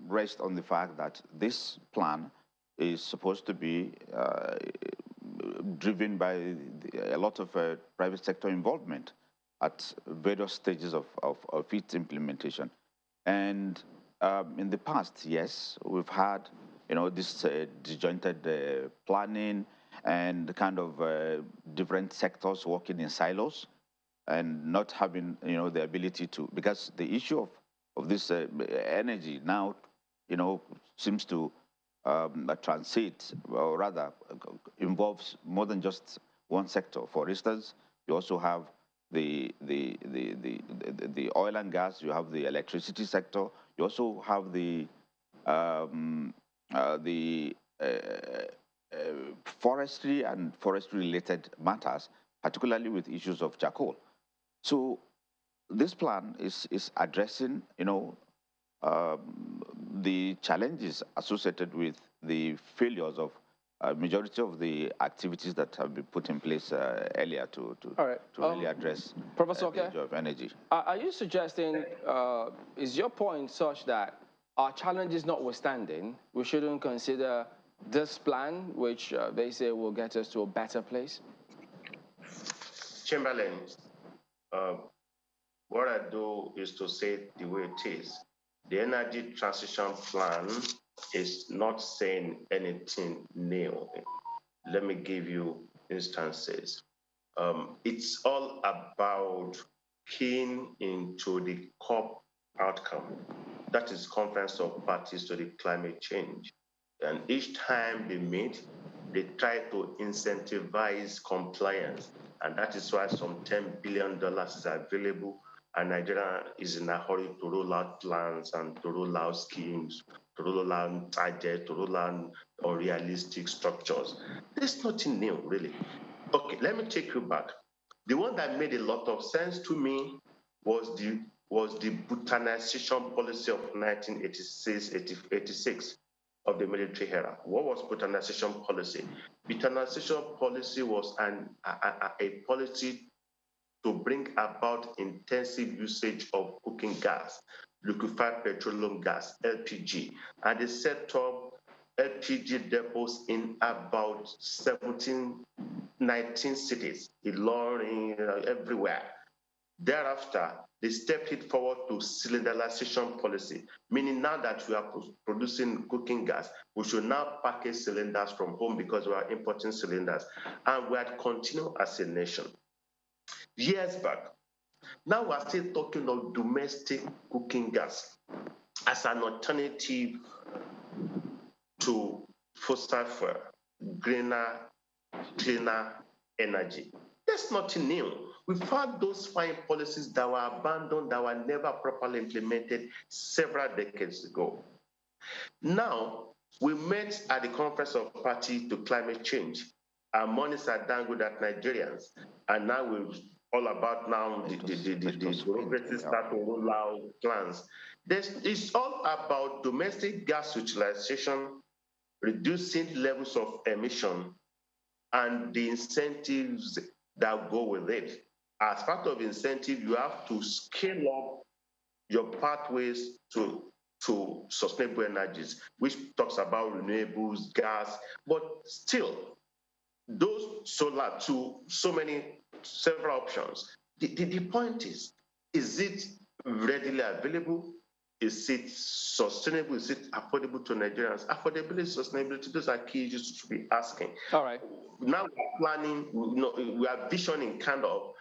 rests on the fact that this plan is supposed to be driven by a lot of private sector involvement at various stages of its implementation. And in the past, yes, we've had, this disjointed planning and kind of different sectors working in silos and not having, the ability to, because the issue of this energy now, seems to transit, or rather, involves more than just one sector. For instance, you also have the oil and gas, you have the electricity sector, you also have the forestry and forestry-related matters, particularly with issues of charcoal. So this plan is addressing, the challenges associated with the failures of majority of the activities that have been put in place earlier to really address Professor the issue of energy. Are you suggesting, is your point such that our challenges notwithstanding, we shouldn't consider this plan, which they say will get us to a better place? Chamberlain, what I do is to say it the way it is. The energy transition plan is not saying anything new. Let me give you instances. It's all about keying into the COP outcome. That is Conference of Parties to the Climate Change. And each time they meet, they try to incentivize compliance. And that is why some $10 billion is available, and Nigeria is in a hurry to roll out plans and to roll out schemes, to roll out targets, to roll out unrealistic structures. There's nothing new, really. Okay, let me take you back. The one that made a lot of sense to me was the Bhutanization policy of 1986 of the military era. What was Bhutanization policy? Bhutanization policy was a policy to bring about intensive usage of cooking gas, liquefied petroleum gas, LPG, and they set up LPG depots in about 19 cities, Ilorin, everywhere. Thereafter, they stepped it forward to cylindrization policy, meaning now that we are producing cooking gas, we should now package cylinders from home because we are importing cylinders, and we had continued as a nation. Years back, now we're still talking of domestic cooking gas as an alternative to fossil fuel, greener, cleaner energy. That's nothing new. We've had those fine policies that were abandoned, that were never properly implemented several decades ago. Now, we met at the Conference of Parties to Climate Change. Our monies are dangled at Nigerians, and now we're all about the bureaucracy start to roll out plans. It's all about domestic gas utilization, reducing levels of emission, and the incentives that go with it. As part of incentive, you have to scale up your pathways to sustainable energies, which talks about renewables, gas, but still, those solar to several options. The point is it readily available? Is it sustainable? Is it affordable to Nigerians? Affordability, sustainability, those are key issues to be asking. All right. Now we're planning, we are visioning kind of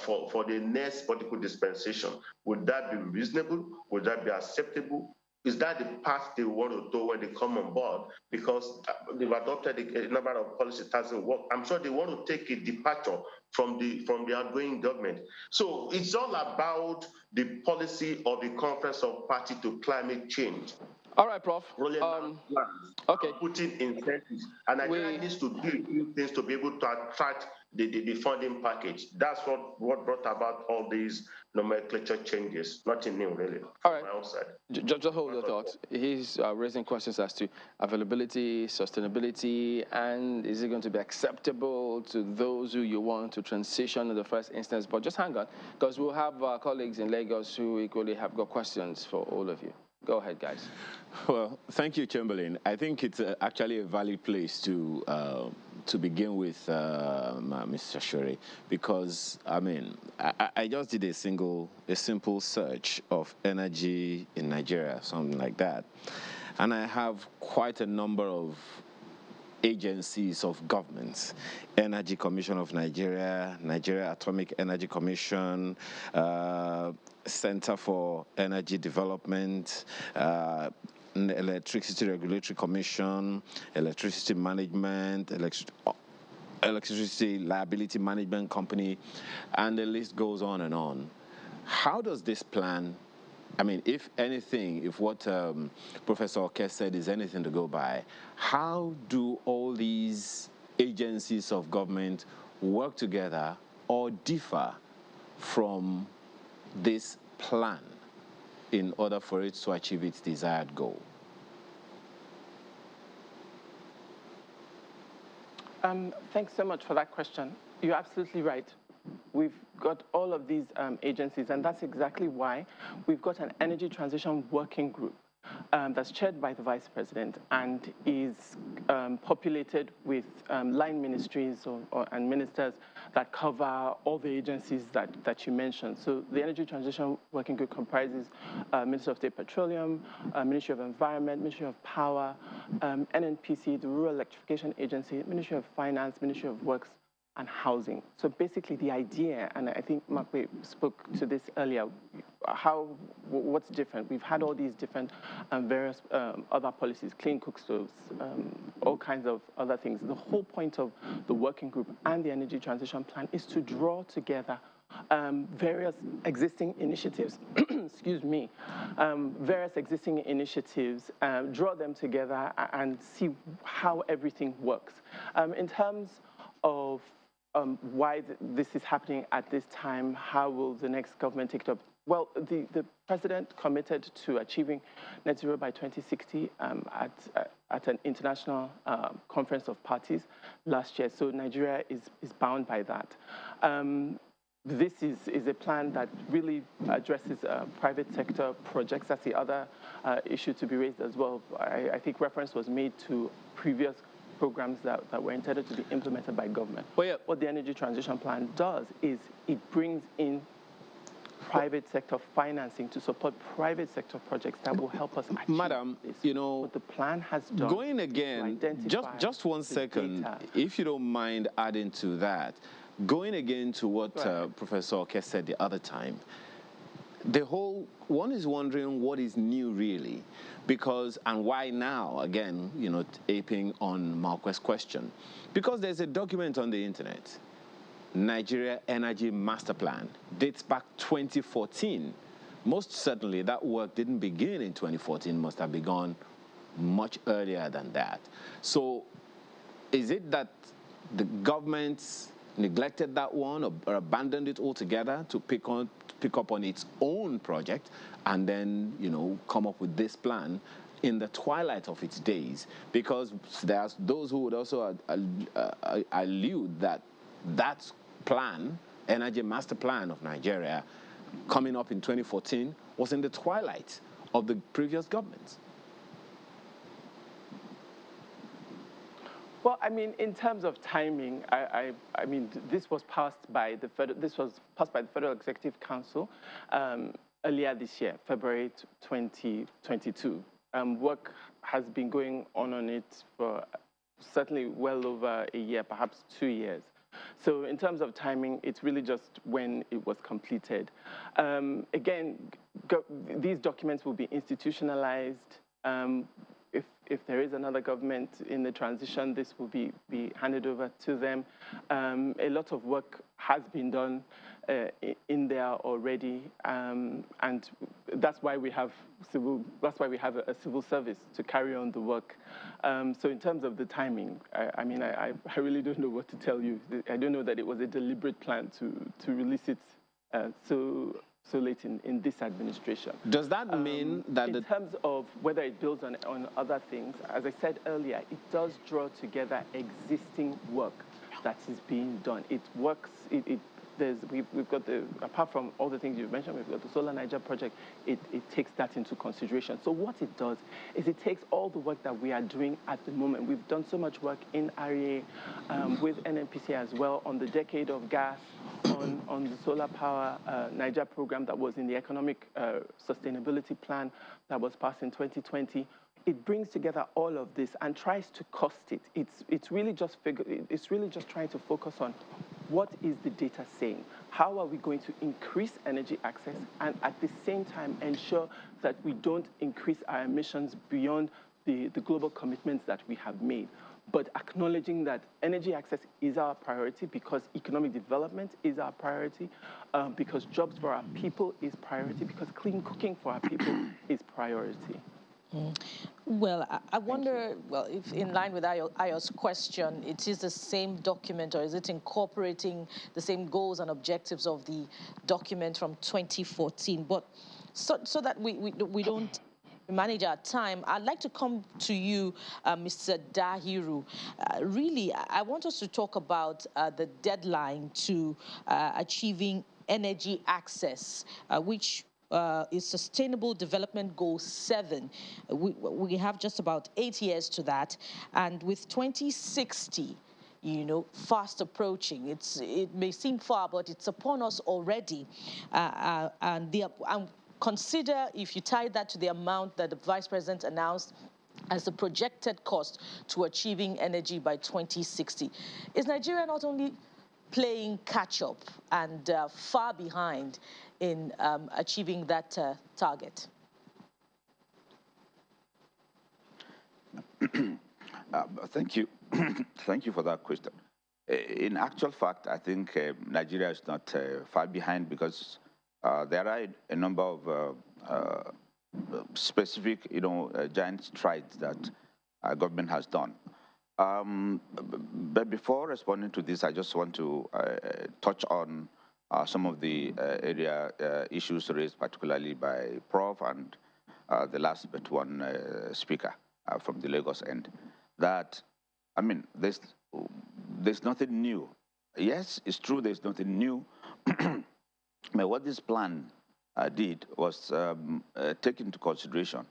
for the next political dispensation. Would that be reasonable? Would that be acceptable? Is that the path they want to do when they come on board? Because they've adopted a number of policies that hasn't worked. I'm sure they want to take a departure from the outgoing government. So it's all about the policy of the Conference of Party to Climate Change. All right, Prof. Rolling out plans, okay. Putting incentives. And Nigeria needs to do a few things to be able to attract the funding package. That's what brought about all these nomenclature changes. Nothing new, really. All right. From my outside. Just hold your thought. He's raising questions as to availability, sustainability, and is it going to be acceptable to those who you want to transition in the first instance? But just hang on, because we'll have colleagues in Lagos who equally have got questions for all of you. Go ahead, guys. Well, thank you, Chamberlain. I think it's actually a valid place to begin with, Mr. Shore, because I mean, I just did a simple search of energy in Nigeria, something like that, and I have quite a number of agencies of governments: Energy Commission of Nigeria, Nigeria Atomic Energy Commission, Center for Energy Development, Electricity Regulatory Commission, Electricity Management, Electricity Liability Management Company, and the list goes on and on. How does this plan, I mean, if anything, if what Professor Oke said is anything to go by, how do all these agencies of government work together or differ from this plan in order for it to achieve its desired goal? Thanks so much for that question. You're absolutely right. We've got all of these agencies, and that's exactly why we've got an energy transition working group that's chaired by the Vice President and is populated with line ministries and ministers that cover all the agencies that you mentioned. So the Energy Transition Working Group comprises Ministry of State Petroleum, Ministry of Environment, Ministry of Power, NNPC, the Rural Electrification Agency, Ministry of Finance, Ministry of Works, and Housing. So basically the idea, and I think Makwe spoke to this earlier, what's different? We've had all these different various other policies, clean cook stoves, all kinds of other things. The whole point of the working group and the energy transition plan is to draw together various existing initiatives, excuse me, various existing initiatives, draw them together and see how everything works. In terms of why this is happening at this time, how will the next government take it up? Well, the president committed to achieving net zero by 2060 at an international conference of parties last year. So Nigeria is bound by that. This is a plan that really addresses private sector projects. That's the other issue to be raised as well. I think reference was made to previous programs that were intended to be implemented by government. Well, yeah. What the Energy Transition Plan does is it brings in private sector financing to support private sector projects that will help us achieve Madam, this. you know, what the plan has done going again, just 1 second, data. If you don't mind adding to that, going again to what Professor Oke said the other time, one is wondering what is new really, because, and why now, again, you know, aping on Malquest's question, because there's a document on the internet, Nigeria Energy Master Plan, dates back 2014. Most certainly that work didn't begin in 2014, must have begun much earlier than that. So is it that the government neglected that one or abandoned it altogether to pick up on its own project and then, you know, come up with this plan in the twilight of its days? Because there's those who would also allude that that plan, Energy Master Plan of Nigeria, coming up in 2014, was in the twilight of the previous governments. Well, I mean, in terms of timing, I mean, this was passed by the Federal Executive Council earlier this year, February 2022. Work has been going on it for certainly well over a year, perhaps 2 years. So in terms of timing, it's really just when it was completed. Again, these documents will be institutionalized. If there is another government in the transition, this will be handed over to them. A lot of work has been done in there already, and that's why we have a civil service to carry on the work. So in terms of the timing, I mean, I really don't know what to tell you. I don't know that it was a deliberate plan to release it so late in this administration. Does that mean that in terms of whether it builds on other things, as I said earlier, it does draw together existing work that is being done. It works. We've got apart from all the things you've mentioned, we've got the Solar Niger project. It takes that into consideration. So what it does is it takes all the work that we are doing at the moment. We've done so much work in REA with NNPC as well on the decade of gas, on the solar power Niger program that was in the economic sustainability plan that was passed in 2020. It brings together all of this and tries to cost it. It's really just trying to focus on what is the data saying? How are we going to increase energy access and at the same time ensure that we don't increase our emissions beyond the global commitments that we have made? But acknowledging that energy access is our priority because economic development is our priority, because jobs for our people is priority, because clean cooking for our people is priority. Well, I wonder, well, if in line with Ayo's question, it is the same document, or is it incorporating the same goals and objectives of the document from 2014? But so that we don't manage our time, I'd like to come to you, Mr. Dahiru. Really, I want us to talk about the deadline to achieving energy access, which is Sustainable Development Goal 7. We have just about 8 years to that. And with 2060, fast approaching. It may seem far, but it's upon us already. And consider, if you tie that to the amount that the Vice President announced as the projected cost to achieving energy by 2060. Is Nigeria not only playing catch-up and far behind in achieving that target? Thank you. Thank you for that question. In actual fact, I think Nigeria is not far behind because there are a number of specific, giant strides that our government has done. But before responding to this, I just want to touch on some of the issues raised, particularly by Prof. and the last but one speaker from the Lagos end. That, I mean, there's nothing new. Yes, it's true there's nothing new. But what this plan did was take into consideration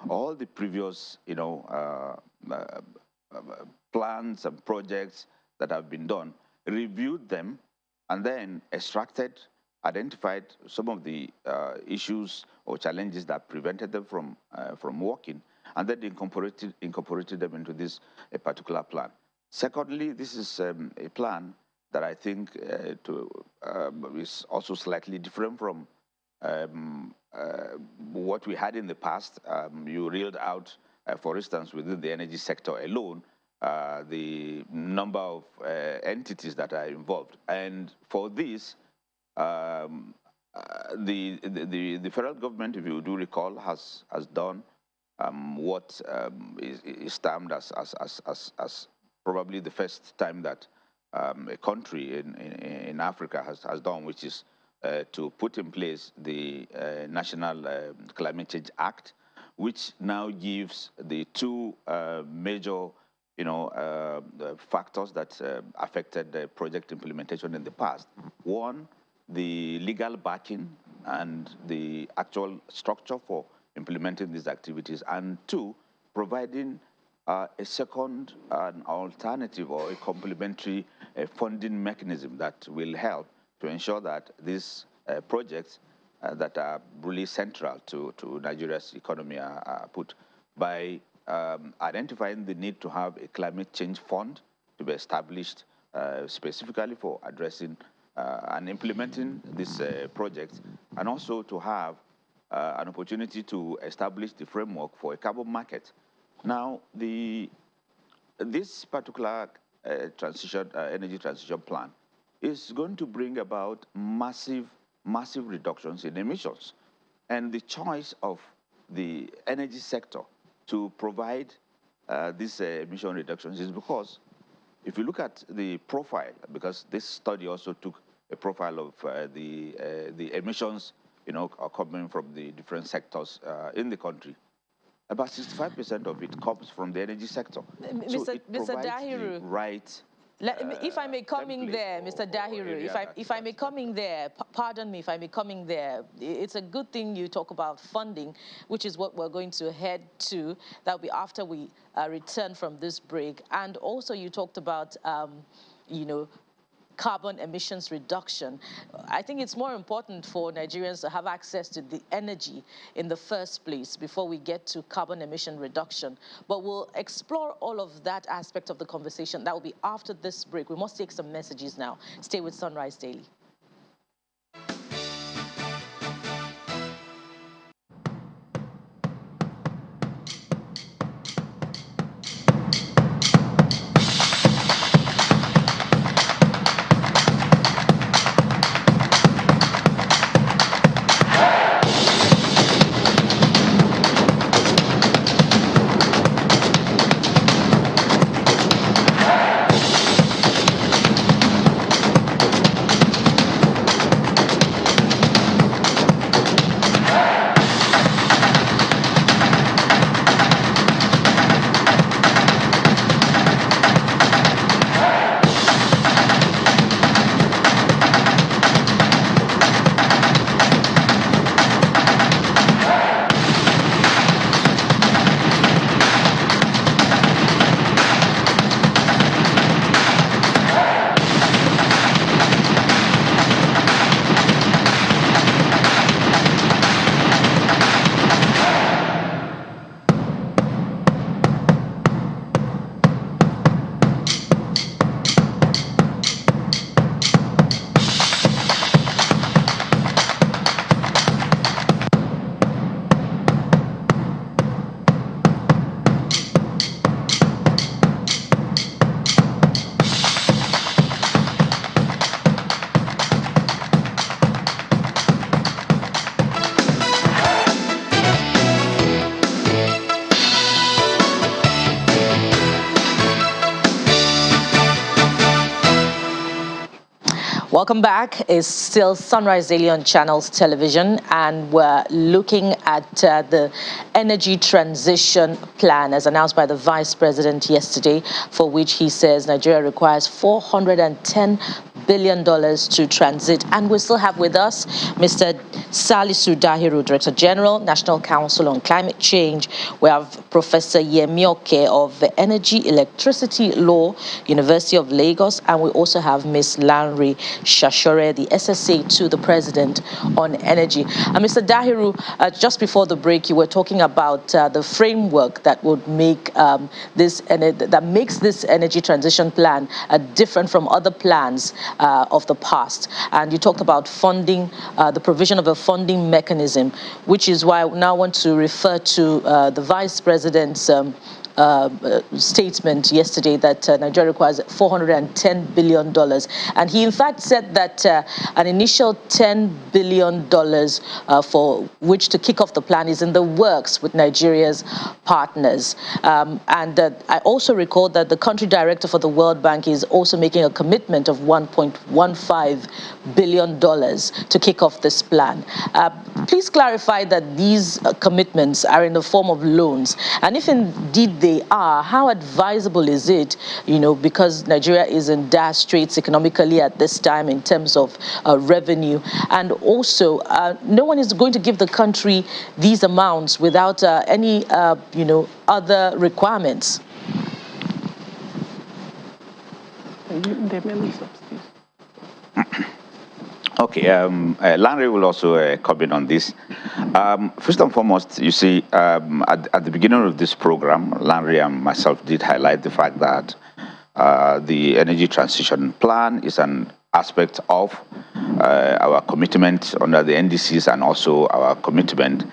all the previous, plans and projects that have been done, reviewed them, and then extracted, identified some of the issues or challenges that prevented them from working, and then incorporated them into this particular plan. Secondly, this is a plan that I think is also slightly different from what we had in the past. You reeled out, for instance, within the energy sector alone, the number of entities that are involved. And for this, the federal government, if you do recall, has done what is termed as probably the first time that a country in Africa has done, which is to put in place the National Climate Change Act, which now gives the two major factors that affected the project implementation in the past. One, the legal backing and the actual structure for implementing these activities, and two, providing a second, an alternative or a complementary funding mechanism that will help to ensure that these projects that are really central to Nigeria's economy are put by identifying the need to have a climate change fund to be established specifically for addressing and implementing these projects, and also to have an opportunity to establish the framework for a carbon market. Now, this particular energy transition plan is going to bring about massive reductions in emissions. And the choice of the energy sector to provide these emission reductions is because if you look at the profile, because this study also took a profile of the emissions, coming from the different sectors in the country. About 65% of it comes from the energy sector. So it provides Dahiru, the right. If I may come in there, Mr. Dahiru, if I may come in there, pardon me if I may come in there, it's a good thing you talk about funding, which is what we're going to head to. That'll be after we return from this break. And also you talked about, carbon emissions reduction. I think it's more important for Nigerians to have access to the energy in the first place before we get to carbon emission reduction. But we'll explore all of that aspect of the conversation. That will be after this break. We must take some messages now. Stay with Sunrise Daily. Welcome back. It's still Sunrise Daily on Channels Television, and we're looking at the energy transition plan as announced by the Vice President yesterday, for which he says Nigeria requires $410 billion to transit. And we still have with us Mr. Salisu Dahiru, Director General, National Council on Climate Change. We have Professor Yemioke of the Energy Electricity Law, University of Lagos, and we also have Ms. Lanre Shashore, the SSA to the President on Energy. Mr. Dahiru, just before the break, you were talking about the framework that would make that makes this energy transition plan different from other plans of the past. And you talked about funding, the provision of a funding mechanism, which is why I now want to refer to the Vice President's statement yesterday that Nigeria requires $410 billion. And he in fact said that an initial $10 billion for which to kick off the plan is in the works with Nigeria's partners. And I also recall that the country director for the World Bank is also making a commitment of $1.15 billion to kick off this plan. Please clarify that these commitments are in the form of loans. And if indeed they are, how advisable is it, because Nigeria is in dire straits economically at this time in terms of revenue. And also, no one is going to give the country these amounts without any, other requirements. Okay, Lanre will also comment on this. First and foremost, you see, at the beginning of this program, Lanre and myself did highlight the fact that the energy transition plan is an aspect of our commitment under the NDCs and also our commitment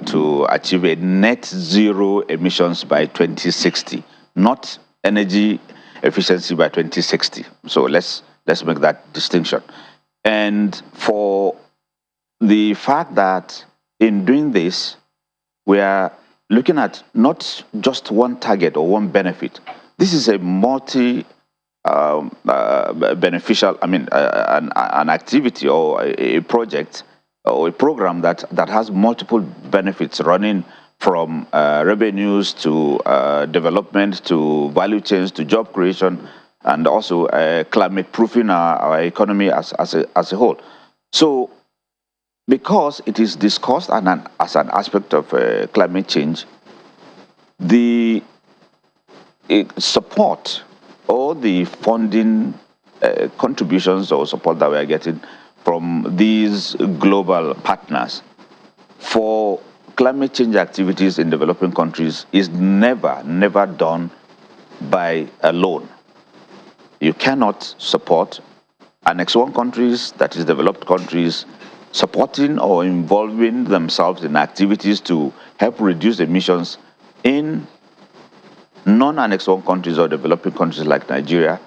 to achieve a net zero emissions by 2060, not energy efficiency by 2060. So let's make that distinction. And for the fact that in doing this, we are looking at not just one target or one benefit. This is a beneficial, an activity or a project or a program that has multiple benefits running from revenues to development to value chains to job creation, and also climate-proofing our economy as a whole. So, because it is discussed as an aspect of climate change, the support or the funding contributions or support that we are getting from these global partners for climate change activities in developing countries is never done by alone. You cannot support Annex 1 countries, that is developed countries, supporting or involving themselves in activities to help reduce emissions in non-Annex 1 countries or developing countries like Nigeria.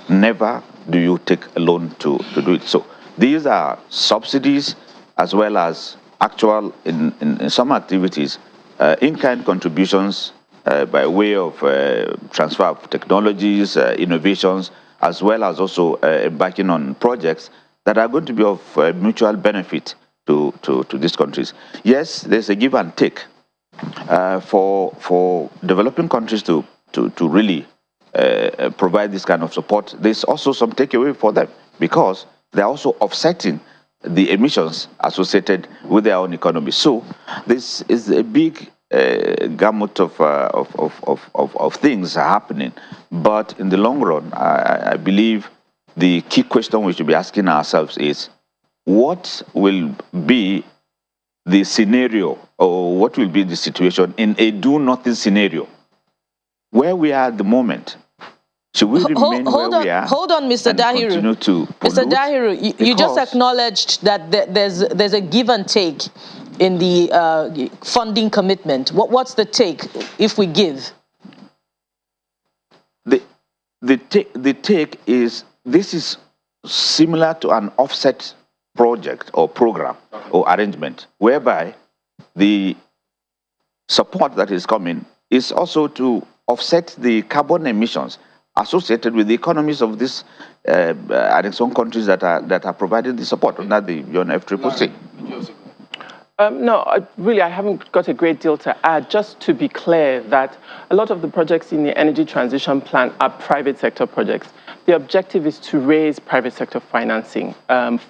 Never do you take a loan to do it. So these are subsidies as well as actual, in some activities, in-kind contributions by way of transfer of technologies, innovations, as well as also embarking on projects that are going to be of mutual benefit to these countries. Yes, there's a give and take for developing countries to really provide this kind of support. There's also some takeaway for them because they're also offsetting the emissions associated with their own economy. So this is a big gamut of things happening. But in the long run, I believe the key question we should be asking ourselves is, what will be the scenario, or what will be the situation in a do-nothing scenario? Where we are at the moment, should we remain where we are? Hold on, Mr. Dahiru. Continue to pollute? Mr. Dahiru, you just acknowledged that there's a give and take in the funding commitment. What's the take if we give? The take is, this is similar to an offset project or program or arrangement, whereby the support that is coming is also to offset the carbon emissions associated with the economies of these Annex 1 countries that are providing the support under the UNFCCC. No, I haven't got a great deal to add. Just to be clear that a lot of the projects in the energy transition plan are private sector projects. The objective is to raise private sector financing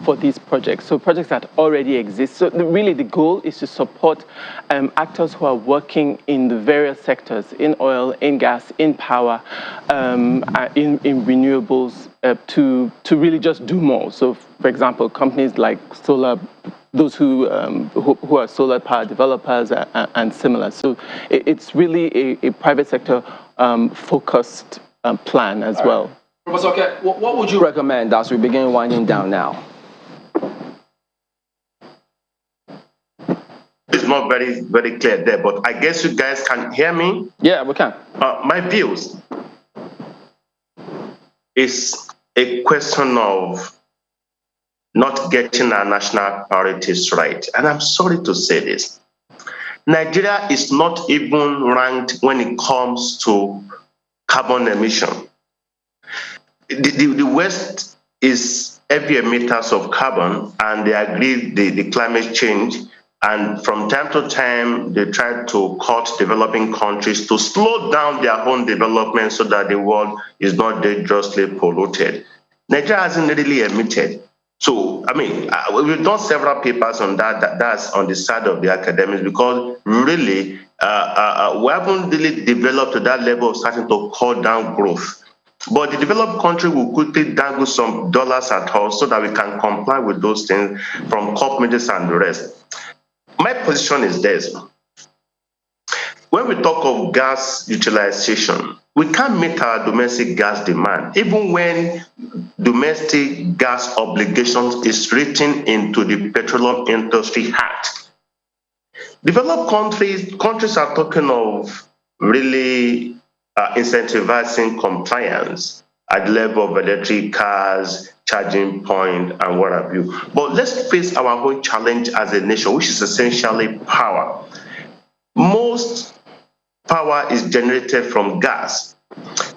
for these projects, so projects that already exist. So really the goal is to support actors who are working in the various sectors, in oil, in gas, in power, in renewables, to really just do more. So for example, companies like solar, those who are solar power developers and similar. So it's really a private sector focused plan as well. Professor Oke, what would you recommend as we begin winding down now? It's not very clear there, but I guess you guys can hear me. Yeah, we can. My views is a question of not getting our national priorities right. And I'm sorry to say this. Nigeria is not even ranked when it comes to carbon emission. The West is heavy emitters of carbon, and they agree the climate change. And from time to time, they try to cut developing countries to slow down their own development so that the world is not dangerously polluted. Nigeria hasn't really emitted. So, I mean, we've done several papers on that. That's on the side of the academics, because really, we haven't really developed to that level of starting to cut down growth. But the developed country will quickly dangle some dollars at us so that we can comply with those things from COP meetings and the rest. My position is this. When we talk of gas utilization, we can't meet our domestic gas demand, even when domestic gas obligations is written into the Petroleum Industry Act. Developed countries are talking of really incentivizing compliance at the level of electric cars, charging point, and what have you. But let's face our own challenge as a nation, which is essentially power. Most power is generated from gas.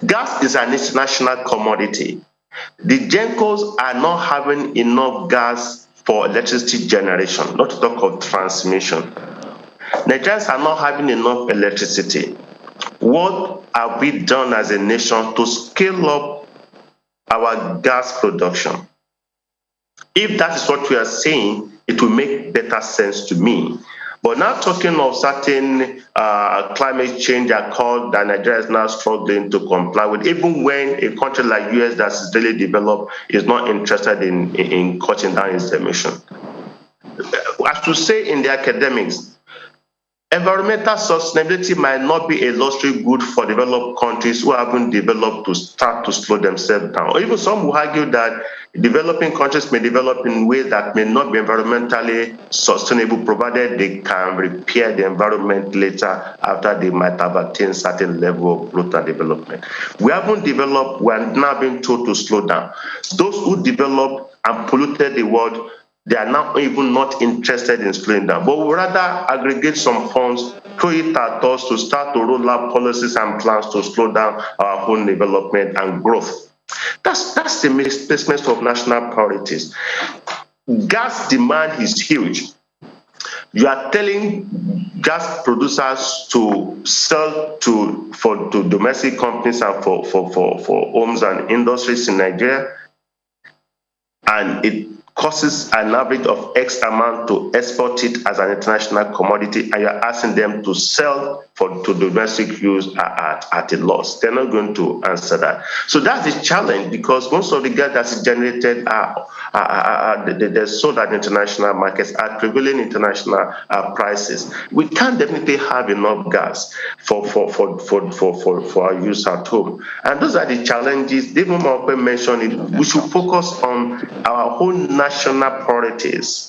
Gas is an international commodity. The GENCOs are not having enough gas for electricity generation, not to talk of transmission. Nigerians are not having enough electricity. What have we done as a nation to scale up our gas production? If that is what we are saying, it will make better sense to me. But now talking of certain climate change accord that Nigeria is now struggling to comply with, even when a country like US that is really developed is not interested in cutting down its emission. As to say in the academics, environmental sustainability might not be a luxury good for developed countries who haven't developed to start to slow themselves down. Or even some will argue that developing countries may develop in ways that may not be environmentally sustainable, provided they can repair the environment later after they might have attained certain level of growth and development. We haven't developed, we are now being told to slow down. Those who developed and polluted the world, they are now even not interested in slowing down, but we rather aggregate some funds, throw it at us to start to roll out policies and plans to slow down our own development and growth. That's the misplacement of national priorities. Gas demand is huge. You are telling gas producers to sell to domestic companies and for homes and industries in Nigeria, and it costs an average of X amount to export it as an international commodity, and you're asking them to sell to domestic use at a loss. They're not going to answer that. So that's the challenge, because most of the gas that is generated they're sold at international markets at prevailing international prices. We can't definitely have enough gas for our use at home. And those are the challenges. Even Mokwe mentioned it, we should focus on our own national priorities.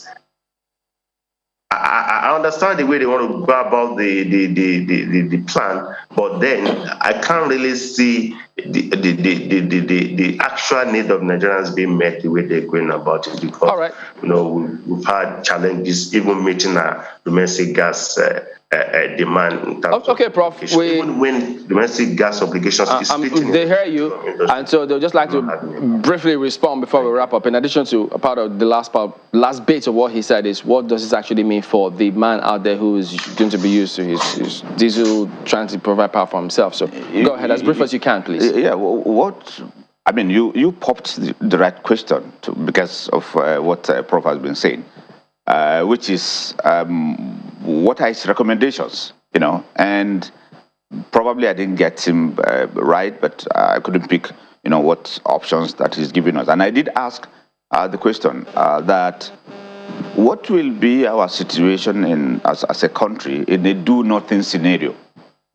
I understand the way they want to go about the plan, but then I can't really see the actual need of Nigerians being met the way they're going about it, because we've had challenges even meeting our domestic gas demand. Okay, Prof. Even when domestic gas obligations is splitting. They hear you, and so they'll just like to briefly respond before we wrap up. In addition to a part of the last bit of what he said is, what does this actually mean for the man out there who is going to be used to his diesel, trying to provide power for himself? So go ahead, as brief as you can, please. Yeah, you popped the right question because of what Prof has been saying, which is what are his recommendations, and probably I didn't get him right, but I couldn't pick, what options that he's giving us. And I did ask the question that what will be our situation as a country in a do-nothing scenario,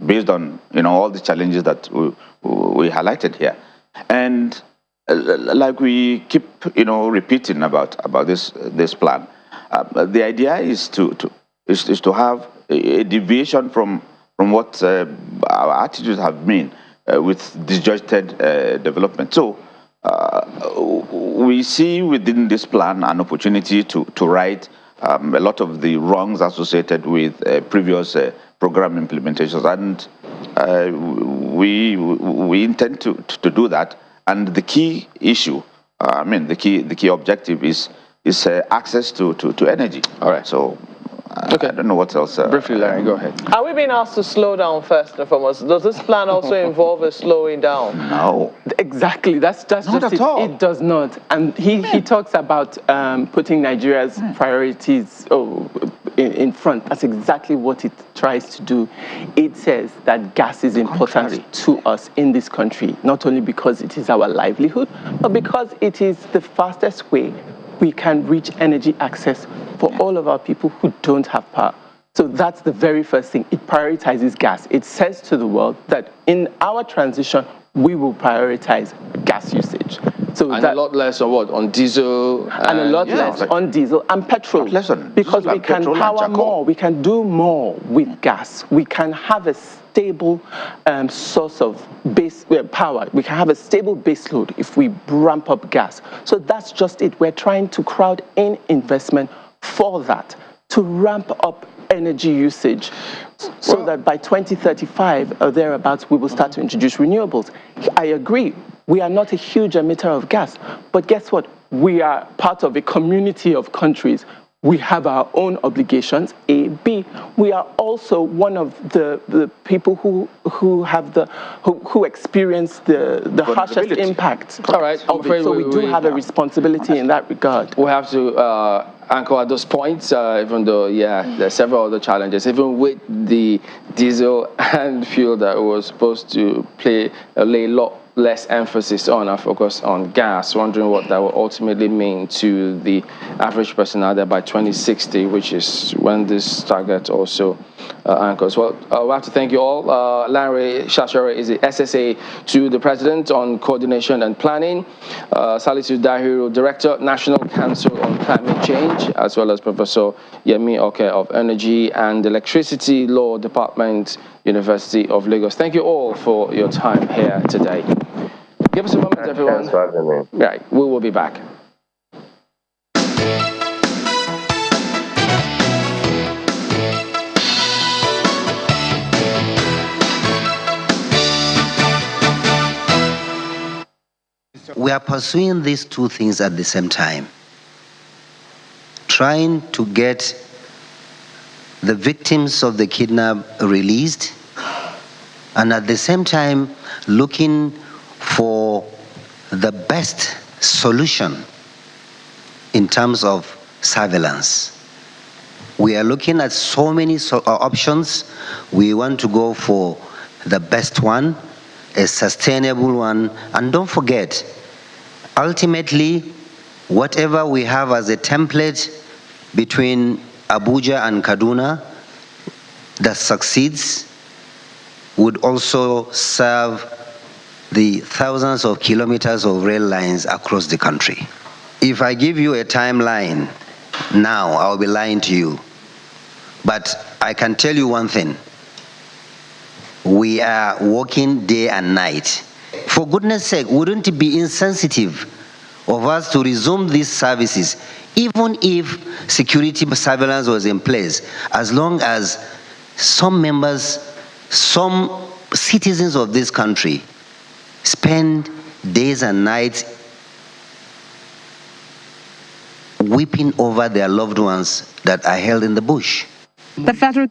based on, all the challenges that we highlighted here. And like we keep, repeating about this plan, the idea is to have a deviation from what our attitudes have been with disjointed development. So we see within this plan an opportunity to right a lot of the wrongs associated with previous program implementations, and we intend to do that. And the key issue, the key objective is access to energy. All right. So I don't know what else. Briefly, Larry, go ahead. Are we being asked to slow down first and foremost? Does this plan also involve a slowing down? No. Exactly. That's just it. It does not. And he talks about putting Nigeria's priorities in front. That's exactly what it tries to do. It says that gas is important to us in this country, not only because it is our livelihood, but because it is the fastest way we can reach energy access for all of our people who don't have power. So that's the very first thing. It prioritizes gas. It says to the world that in our transition, we will prioritize gas usage. So and a lot less on what? On diesel? And a lot less on diesel and petrol. Because we can power more. We can do more with gas. We can have a stable source of base power. We can have a stable base load if we ramp up gas. So that's just it. We're trying to crowd in investment for that, to ramp up energy usage, so that by 2035 or thereabouts, we will start to introduce renewables. I agree, we are not a huge emitter of gas, but guess what? We are part of a community of countries we have our own obligations, A. B, we are also one of the people who experience the harshest impact. All right. Of it. So we do have a responsibility in that regard. We have to anchor at those points, even though, there are several other challenges, even with the diesel and fuel that was supposed to lay a lot less emphasis on and focus on gas, wondering what that will ultimately mean to the average person out there by 2060, which is when this target also anchors. Well, we have to thank you all. Larry Shashore is the SSA to the President on Coordination and Planning. Salisu Dahiru, Director, National Council on Climate Change, as well as Professor Yemi Oke of Energy and Electricity Law Department, University of Lagos. Thank you all for your time here today. Give us a moment, everyone. Thanks for having me. Right, we will be back. We are pursuing these two things at the same time, trying to get the victims of the kidnap released, and at the same time looking for the best solution in terms of surveillance. We are looking at so many options. We want to go for the best one, a sustainable one, and don't forget, ultimately, whatever we have as a template between Abuja and Kaduna that succeeds would also serve the thousands of kilometers of rail lines across the country. If I give you a timeline now, I'll be lying to you. But I can tell you one thing. We are working day and night. For goodness sake, wouldn't it be insensitive of us to resume these services, even if security surveillance was in place, as long as some members, some citizens of this country spend days and nights weeping over their loved ones that are held in the bush? The federal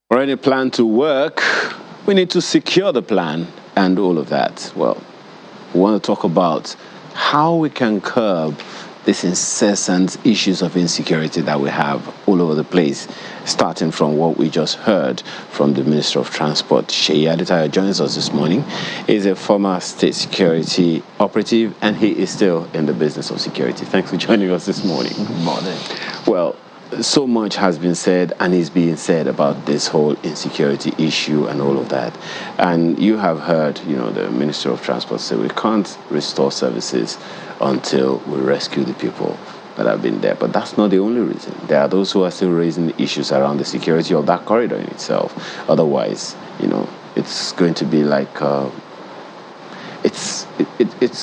For any plan to work, we need to secure the plan and all of that. Well, we want to talk about how we can curb these incessant issues of insecurity that we have all over the place, starting from what we just heard from the Minister of Transport. Sheyi Adetayo joins us this morning. He's a former state security operative, and he is still in the business of security. Thanks for joining us this morning. Good morning. Well, so much has been said and is being said about this whole insecurity issue and all of that. And you have heard, the Minister of Transport say we can't restore services until we rescue the people that have been there. But that's not the only reason. There are those who are still raising issues around the security of that corridor in itself. Otherwise, it's going to be like, it's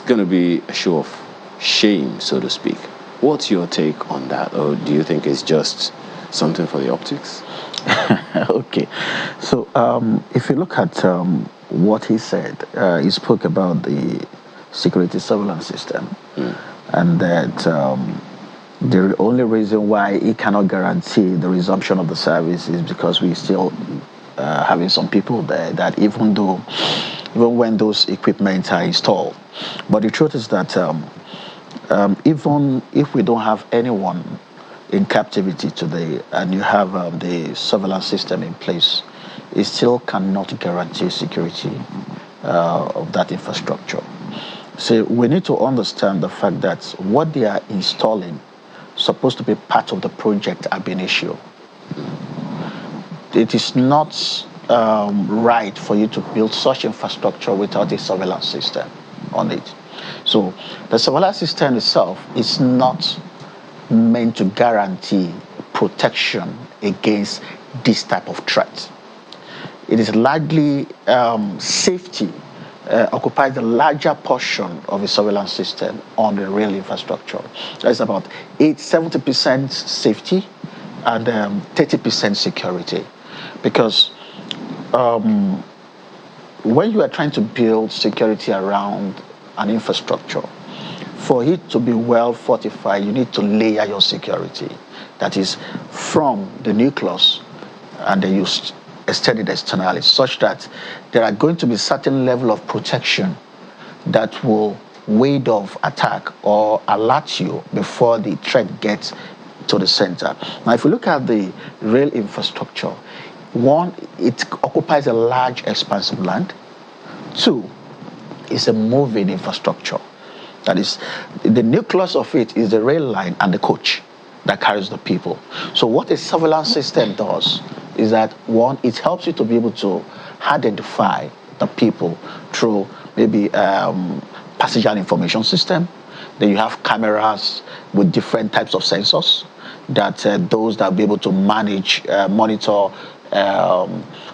going to be a show of shame, so to speak. What's your take on that? Or do you think it's just something for the optics? Okay. So if you look at what he said, he spoke about the security surveillance system, and that the only reason why he cannot guarantee the resumption of the service is because we still having some people there that even when those equipment are installed. But the truth is that even if we don't have anyone in captivity today and you have the surveillance system in place, it still cannot guarantee security of that infrastructure. So we need to understand the fact that what they are installing is supposed to be part of the project ab initio. It is not right for you to build such infrastructure without a surveillance system on it. So the surveillance system itself is not meant to guarantee protection against this type of threat. It is largely safety occupies the larger portion of the surveillance system on the rail infrastructure. That's about 70% safety and 30% security. Because when you are trying to build security around an infrastructure, for it to be well fortified, you need to layer your security. That is from the nucleus, and then you extend it externally, such that there are going to be certain level of protection that will ward off attack or alert you before the threat gets to the center. Now, if you look at the rail infrastructure, one, it occupies a large expanse of land. Two, it's a moving infrastructure. That is, the nucleus of it is the rail line and the coach that carries the people. So what a surveillance system does is that, one, it helps you to be able to identify the people through maybe passenger information system. Then you have cameras with different types of sensors that those that will be able to manage, monitor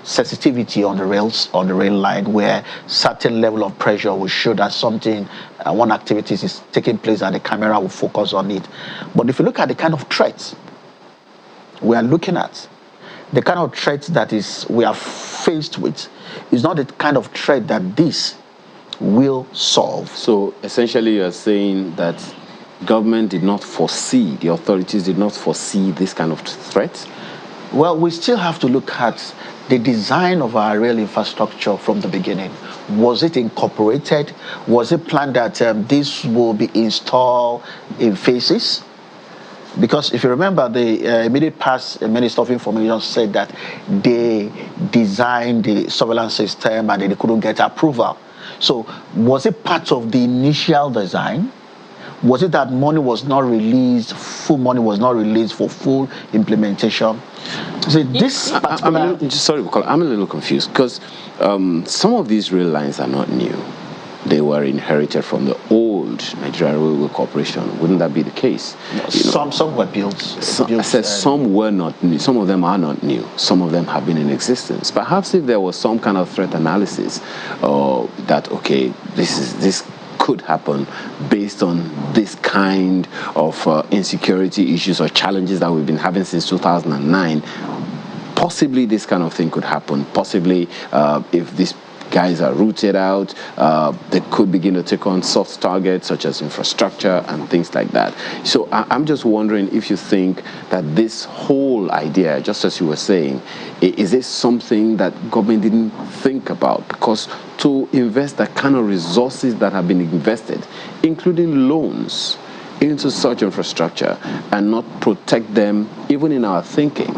sensitivity on the rail line, where certain level of pressure will show that something, one activity is taking place, and the camera will focus on it. But if you look at the kind of threats we are looking at, the kind of threat that we are faced with is not the kind of threat that this will solve. So essentially you are saying that government did not foresee, the authorities did not foresee this kind of threat? Well, we still have to look at the design of our rail infrastructure from the beginning. Was it incorporated? Was it planned that this will be installed in phases? Because if you remember, the immediate past Minister of Information said that they designed the surveillance system and they couldn't get approval. So was it part of the initial design? Was it that money was not released, full money was not released for full implementation? So this particular... I'm a little confused, because some of these rail lines are not new. They were inherited from the old Nigerian Railway Corporation. Wouldn't that be the case? Some were built. I said some were not new. Some of them are not new. Some of them have been in existence. Perhaps if there was some kind of threat analysis, that okay, this could happen based on this kind of insecurity issues or challenges that we've been having since 2009. Possibly this kind of thing could happen. Possibly if these guys are rooted out, they could begin to take on soft targets such as infrastructure and things like that. So I'm just wondering if you think that this whole idea, just as you were saying, is it something that government didn't think about? Because to invest the kind of resources that have been invested, including loans, into such infrastructure and not protect them even in our thinking,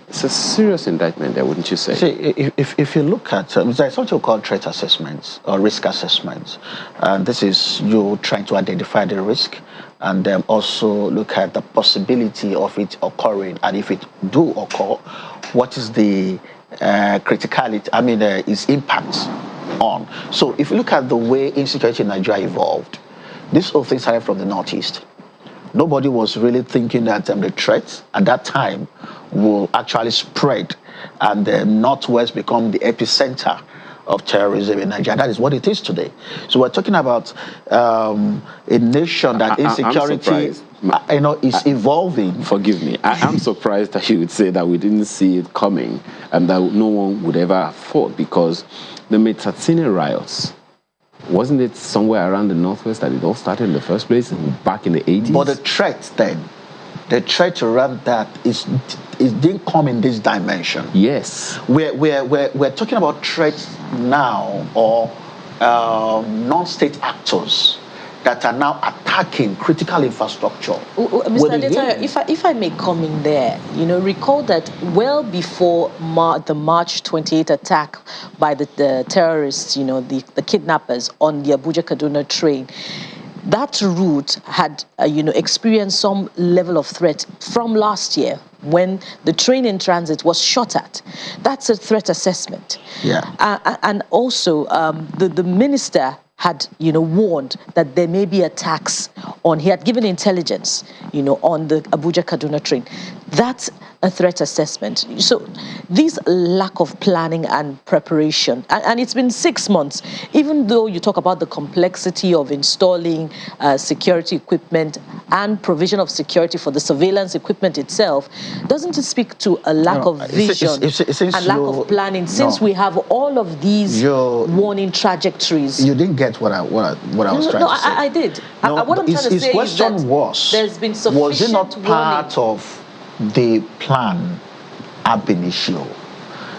it's a serious indictment there, wouldn't you say? See, if you look at, there's something called threat assessments or risk assessments. And this is you trying to identify the risk and then also look at the possibility of it occurring. And if it do occur, what is the criticality, its impact on. So if you look at the way insecurity in Nigeria evolved, this whole thing started from the Northeast. Nobody was really thinking that the threat at that time will actually spread and the Northwest become the epicenter of terrorism in Nigeria. That is what it is today. So we're talking about a nation that insecurity is evolving. Forgive me. I'm surprised that you would say that we didn't see it coming and that no one would ever have thought, because the Metatsine riots, wasn't it somewhere around the Northwest that it all started in the first place, back in the 80s? But the threat then, the threat around that it didn't come in this dimension. Yes. We're talking about threats now, or non-state actors that are now attacking critical infrastructure. Mr. Adetayo, if I may come in there, recall that well before the March 28th attack by the terrorists, the kidnappers on the Abuja-Kaduna train, that route had, experienced some level of threat from last year when the train in transit was shot at. That's a threat assessment. Yeah. And also, the minister had, warned that there may be attacks he had given intelligence, on the Abuja-Kaduna train. That a threat assessment. So this lack of planning and preparation, and it's been 6 months, even though you talk about the complexity of installing security equipment and provision of security for the surveillance equipment itself, doesn't it speak to a lack of vision and lack of planning, since we have all of these warning trajectories? You didn't get what I was trying to say. I did. No, what I'm trying to say is that there's been sufficient was it not part of the plan ab initio?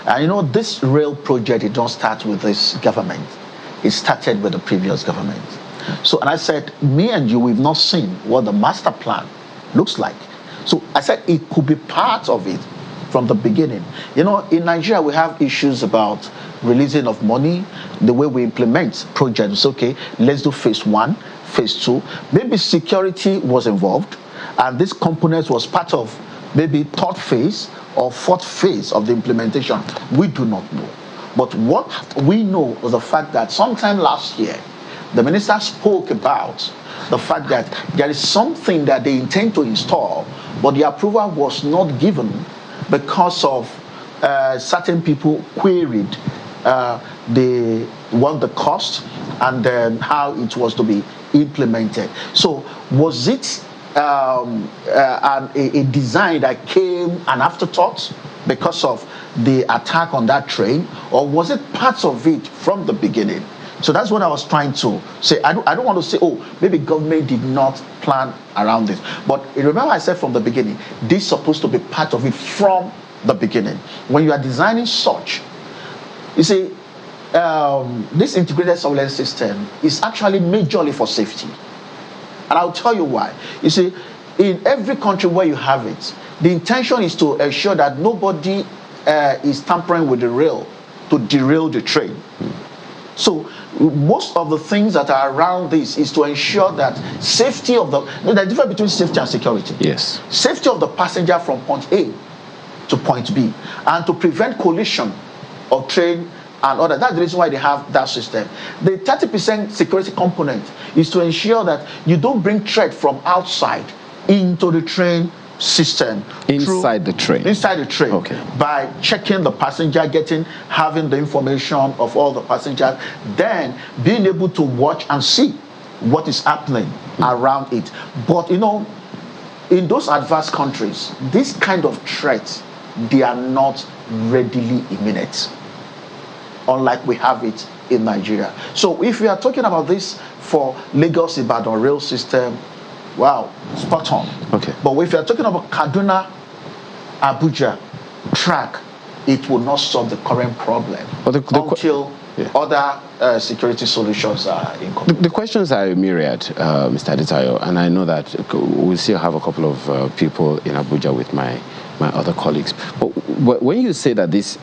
And you know, this rail project, it don't start with this government. It started with the previous government. So, and I said, me and you, we've not seen what the master plan looks like. So I said it could be part of it from the beginning. You know, in Nigeria, we have issues about releasing of money, the way we implement projects. Okay, let's do phase 1, phase 2. Maybe security was involved, and this component was part of maybe 3rd phase or 4th phase of the implementation. We do not know. But what we know is the fact that sometime last year, the minister spoke about the fact that there is something that they intend to install, but the approval was not given because of certain people queried the cost and then how it was to be implemented. So was it a design that came an afterthought because of the attack on that train, or was it part of it from the beginning? So that's what I was trying to say. I don't want to say, oh, maybe government did not plan around this. But remember I said from the beginning, this is supposed to be part of it from the beginning. When you are designing such, you see, this integrated surveillance system is actually majorly for safety. And I'll tell you why. You see, in every country where you have it, the intention is to ensure that nobody is tampering with the rail to derail the train. So most of the things that are around this is to ensure that safety of there's a difference between safety and security. Yes. Safety of the passenger from point A to point B, and to prevent collision of train and other. That's the reason why they have that system. The 30% security component is to ensure that you don't bring threat from outside into the train system. Inside the train? Inside the train. Okay. By checking the passenger, having the information of all the passengers, then being able to watch and see what is happening around it. But, you know, in those advanced countries, this kind of threats, they are not readily imminent, unlike we have it in Nigeria. So if we are talking about this for Lagos-Ibadan rail system, wow, spot on. Okay. But if you are talking about Kaduna, Abuja track, it will not solve the current problem until other security solutions are incorporated. The questions are myriad, Mr. Adetayo, and I know that we'll still have a couple of people in Abuja with my other colleagues. But when you say that this,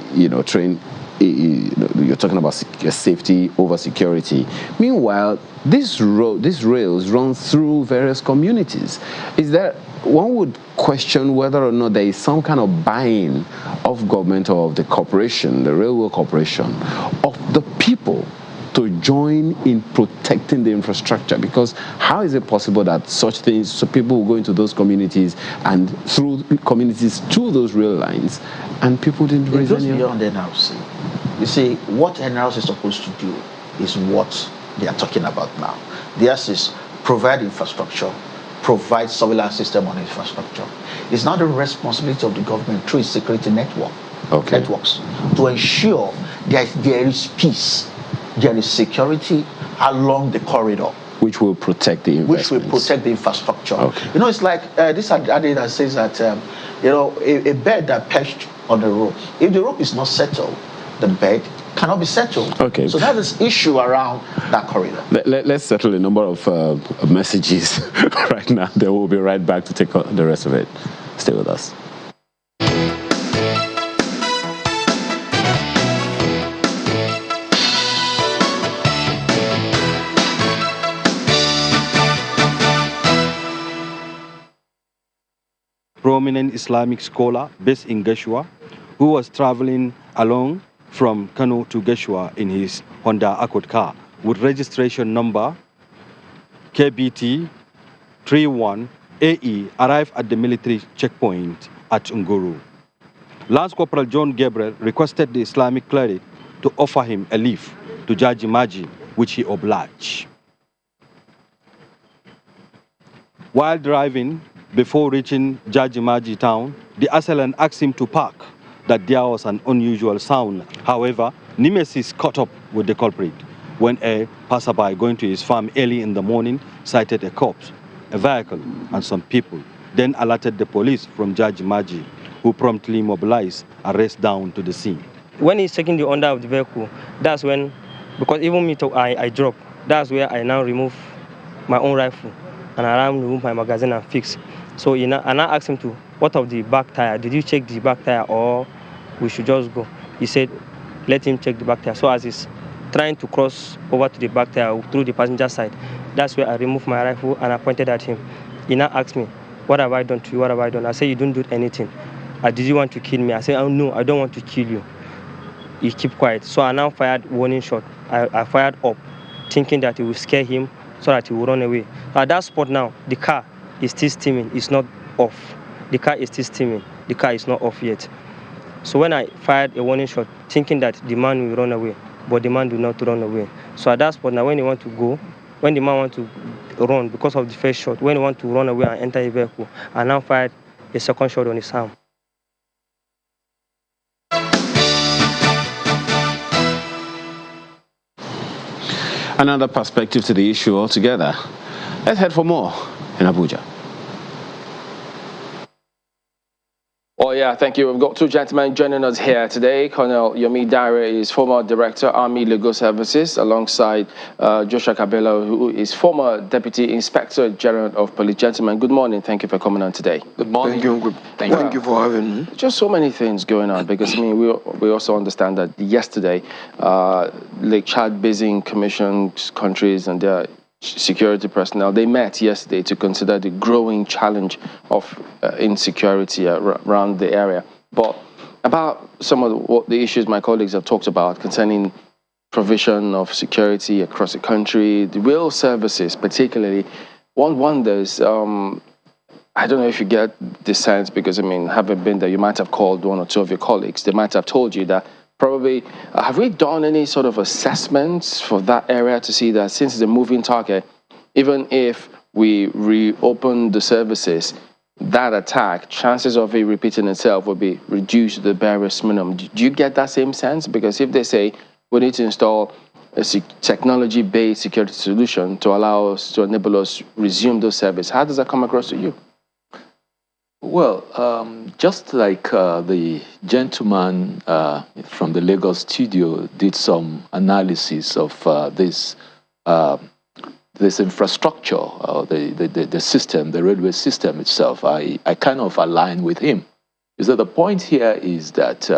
train, you're talking about safety over security. Meanwhile, these rails run through various communities. One would question whether or not there is some kind of buy-in of government or of the corporation, the railway corporation, of the people to join in protecting the infrastructure, because how is it possible that such things, so people will go into those communities and through communities to those rail lines, and people didn't raise any? It goes beyond NRC. You see, what NRC is supposed to do is what they are talking about now. Theirs is provide infrastructure, provide surveillance system on infrastructure. It's not the responsibility of the government through its security networks to ensure that there is peace, there is security along the corridor, which will protect the investments. Which will protect the infrastructure. Okay. It's like this adage that says that a bed that perched on the rope, if the rope is not settled, the bed cannot be settled. Okay. So that is issue around that corridor. Let's settle a number of messages right now. Then we'll be right back to take the rest of it. Stay with us. Prominent Islamic scholar based in Geshua, who was traveling along from Kano to Geshua in his Honda Accord car with registration number KBT 31AE, arrived at the military checkpoint at Nguru. Lance Corporal John Gabriel requested the Islamic cleric to offer him a lift to Jaji Maji, which he obliged. While driving, before reaching Jaji Maji town, the assailant asked him to park, that there was an unusual sound. However, Nemesis caught up with the culprit when a passerby going to his farm early in the morning sighted a corpse, a vehicle, and some people, then alerted the police from Jaji Maji, who promptly mobilized and raced down to the scene. When he's checking the under of the vehicle, that's when, because even me, I drop, that's where I now remove my own rifle and I now remove my magazine and fix. So I now asked him to, what of the back tire? Did you check the back tire or we should just go? He said, let him check the back tire. So as he's trying to cross over to the back tire through the passenger side, that's where I removed my rifle and I pointed at him. He now asked me, what have I done to you? What have I done? I said, you didn't do anything. Did you want to kill me? I said, oh, no, I don't want to kill you. He kept quiet. So I now fired warning shot. I fired up, thinking that it will scare him so that he will run away. At that spot now, the car is still steaming. It's not off. The car is still steaming. The car is not off yet. So when I fired a warning shot, thinking that the man will run away, but the man did not run away. So at that spot now, when he want to go, when the man want to run because of the first shot, when he want to run away and enter a vehicle, I now fired a second shot on his arm. Another perspective to the issue altogether. Let's head for more in Abuja. Oh yeah, thank you. We've got two gentlemen joining us here today. Colonel Yomi Dare is former Director, Army Legal Services, alongside Joshua Kabela, who is former Deputy Inspector General of Police. Gentlemen, good morning. Thank you for coming on today. Good morning. Thank you for having me. Just so many things going on, because I mean, we also understand that yesterday, Lake Chad Basin Commission countries and their security personnel, they met yesterday to consider the growing challenge of insecurity around the area. But about some of the issues my colleagues have talked about concerning provision of security across the country, the rail services particularly, one wonders, I don't know if you get the sense, because I mean, having been there, you might have called one or two of your colleagues. They might have told you that probably, have we done any sort of assessments for that area to see that since it's a moving target, even if we reopen the services, that attack, chances of it repeating itself will be reduced to the barest minimum? Do you get that same sense? Because if they say we need to install a technology-based security solution to allow us, to enable us resume those services, how does that come across to you? Well, just like the gentleman from the Lagos studio did some analysis of this infrastructure, the system, the railway system itself, I kind of align with him. Is that the point here is that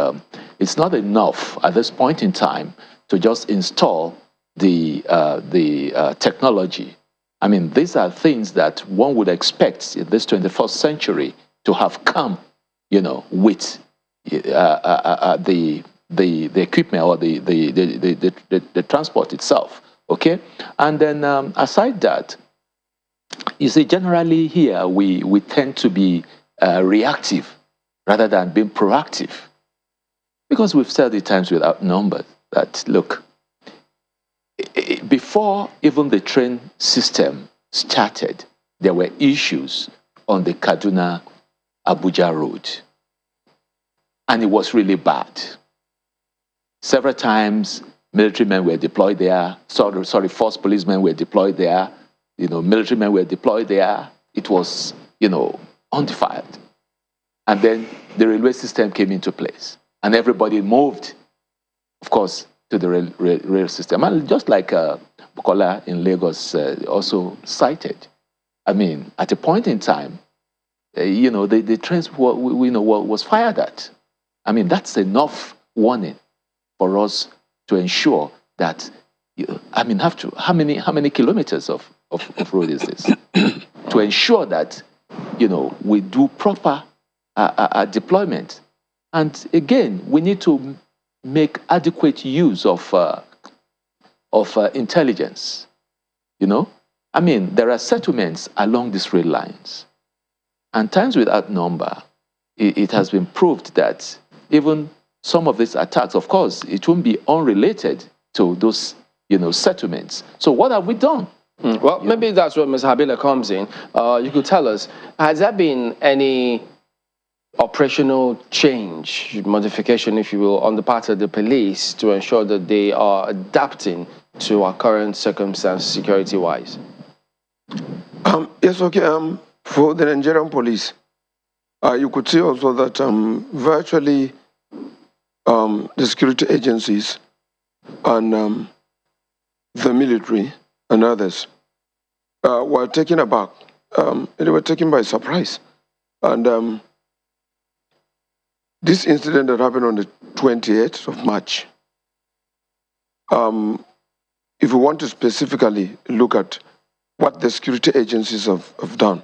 it's not enough at this point in time to just install the technology. I mean, these are things that one would expect in this 21st century to have come, you know, with the equipment or the transport itself. Okay, and then aside that, you see, generally here we tend to be reactive rather than being proactive, because we've said it times without number that look, before even the train system started, there were issues on the Kaduna Abuja road, and it was really bad. Several times, military men were deployed there. Force policemen were deployed there. You know, military men were deployed there. It was, you know, undefiled. And then the railway system came into place, and everybody moved, of course, to the rail system. And just like Bukola in Lagos also cited, I mean, at a point in time, you know, the trains was fired at. I mean, that's enough warning for us to ensure that, I mean, how many kilometers of road is this? To ensure that, you know, we do proper deployment. And again, we need to make adequate use of intelligence. You know, I mean, there are settlements along these rail lines, and times without number, it has been proved that even some of these attacks, of course, it won't be unrelated to those, settlements. So what have we done? Well, maybe that's where Ms. Habila comes in. You could tell us, has there been any operational change, modification, if you will, on the part of the police to ensure that they are adapting to our current circumstance security-wise? Yes, okay. For the Nigerian police, you could see also that virtually the security agencies and the military and others were taken aback. They were taken by surprise. And this incident that happened on the 28th of March, if we want to specifically look at what the security agencies have done,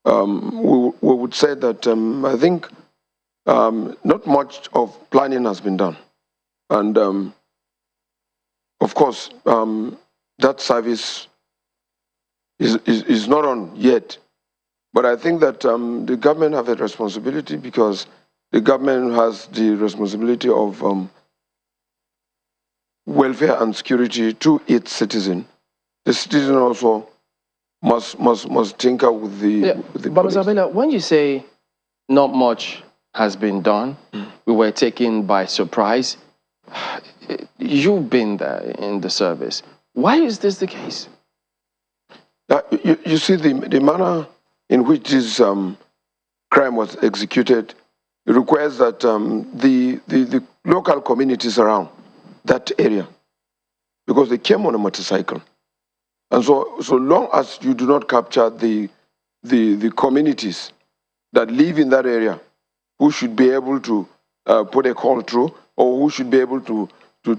we would say that I think not much of planning has been done. And of course, that service is not on yet. But I think that the government have a responsibility, because the government has the responsibility of welfare and security to its citizen. The citizen also must tinker with the But Ms. Abela, when you say not much has been done, we were taken by surprise, you've been there in the service. Why is this the case? You see, the manner in which this crime was executed, it requires that the local communities around that area, because they came on a motorcycle. And so long as you do not capture the communities that live in that area, who should be able to put a call through, or who should be able to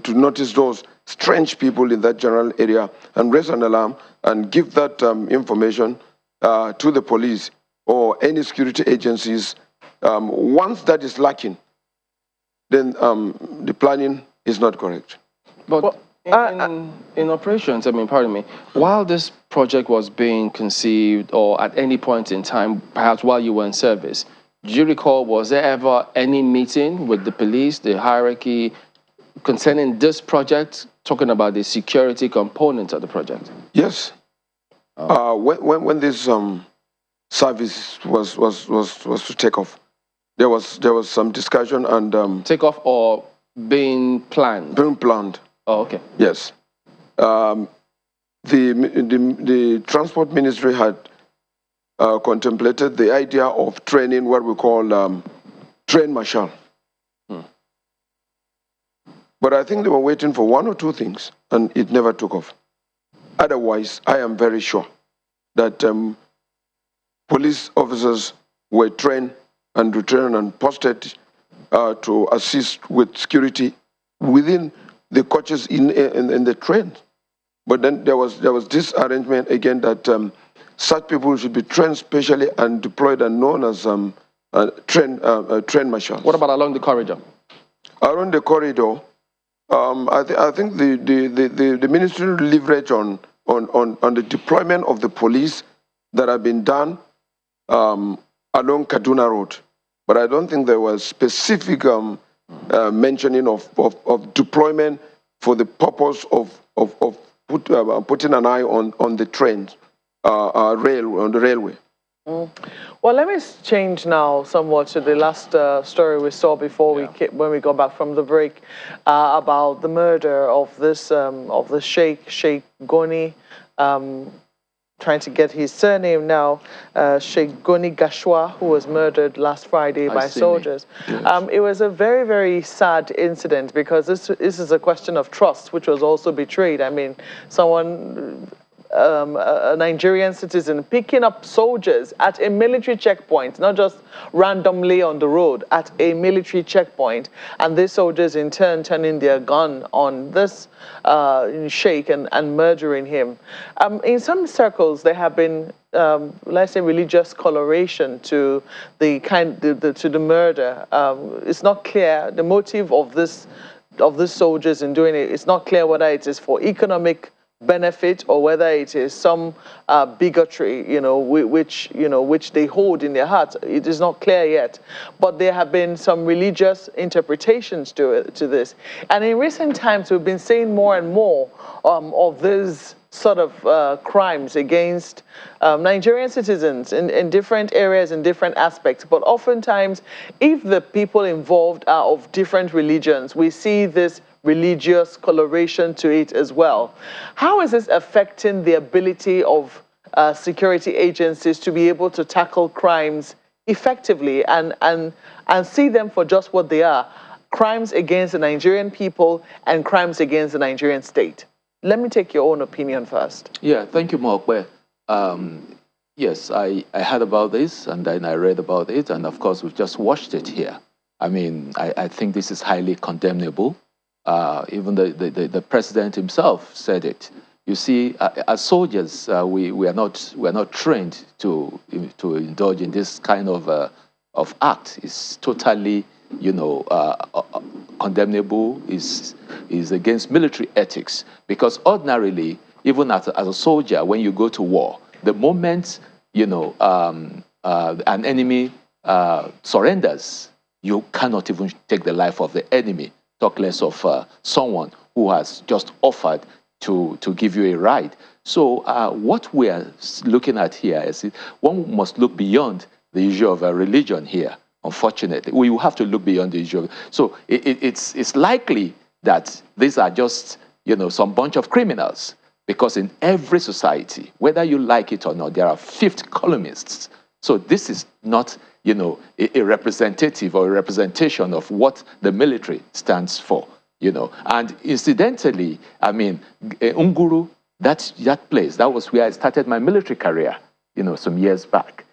notice those strange people in that general area and raise an alarm and give that information to the police or any security agencies, once that is lacking, then the planning is not correct. But in operations, pardon me, while this project was being conceived, or at any point in time, perhaps while you were in service, do you recall, was there ever any meeting with the police, the hierarchy, concerning this project, talking about the security component of the project? Yes. When this service was to take off, there was some discussion and take off or being planned. Being planned. Oh, okay. Yes. The transport ministry had contemplated the idea of training what we call train marshal. But I think they were waiting for one or two things, and it never took off. Otherwise, I am very sure that police officers were trained and returned and posted to assist with security within the coaches in the train. But then there was this arrangement again that such people should be trained specially and deployed and known as train marshals. What about along the corridor? Around the corridor, I think the ministry leverage on the deployment of the police that have been done along Kaduna Road, but I don't think there was specific mentioning of deployment for the purpose of putting an eye on the trains, on the railway. Well, let me change now somewhat to the last story we saw before when we got back from the break about the murder of this of the Sheikh Goni, trying to get his surname now, Sheikh Goni Gashua, who was murdered last Friday by soldiers. Yes. It was a very, very sad incident, because this is a question of trust, which was also betrayed. I mean, someone, a Nigerian citizen, picking up soldiers at a military checkpoint, not just randomly on the road, at a military checkpoint, and these soldiers in turn turning their gun on this sheikh and murdering him. In some circles, there have been, let's say, religious coloration to the murder. It's not clear the motive of these soldiers in doing it. It's not clear whether it is for economic benefit or whether it is some bigotry, which they hold in their hearts. It is not clear yet. But there have been some religious interpretations to this. And in recent times, we've been seeing more and more of these sort of crimes against Nigerian citizens in different areas, in different aspects. But oftentimes, if the people involved are of different religions, we see this religious coloration to it as well. How is this affecting the ability of security agencies to be able to tackle crimes effectively and see them for just what they are, crimes against the Nigerian people and crimes against the Nigerian state? Let me take your own opinion first. Yeah, thank you, Mokwe. Yes, I heard about this and then I read about it, and of course we've just watched it here. I mean, I think this is highly condemnable. Even the president himself said it. You see, as soldiers, we are not trained to indulge in this kind of act. It's totally, condemnable. Is against military ethics, because ordinarily, even as a soldier, when you go to war, the moment an enemy surrenders, you cannot even take the life of the enemy. Talk less of someone who has just offered to give you a ride. So what we are looking at here is one must look beyond the issue of religion here. Unfortunately, we will have to look beyond the issue. So it's likely that these are just some bunch of criminals, because in every society, whether you like it or not, there are fifth columnists. So this is not a representative or a representation of what the military stands for, And incidentally, I mean, Unguru, that place, that was where I started my military career, some years back.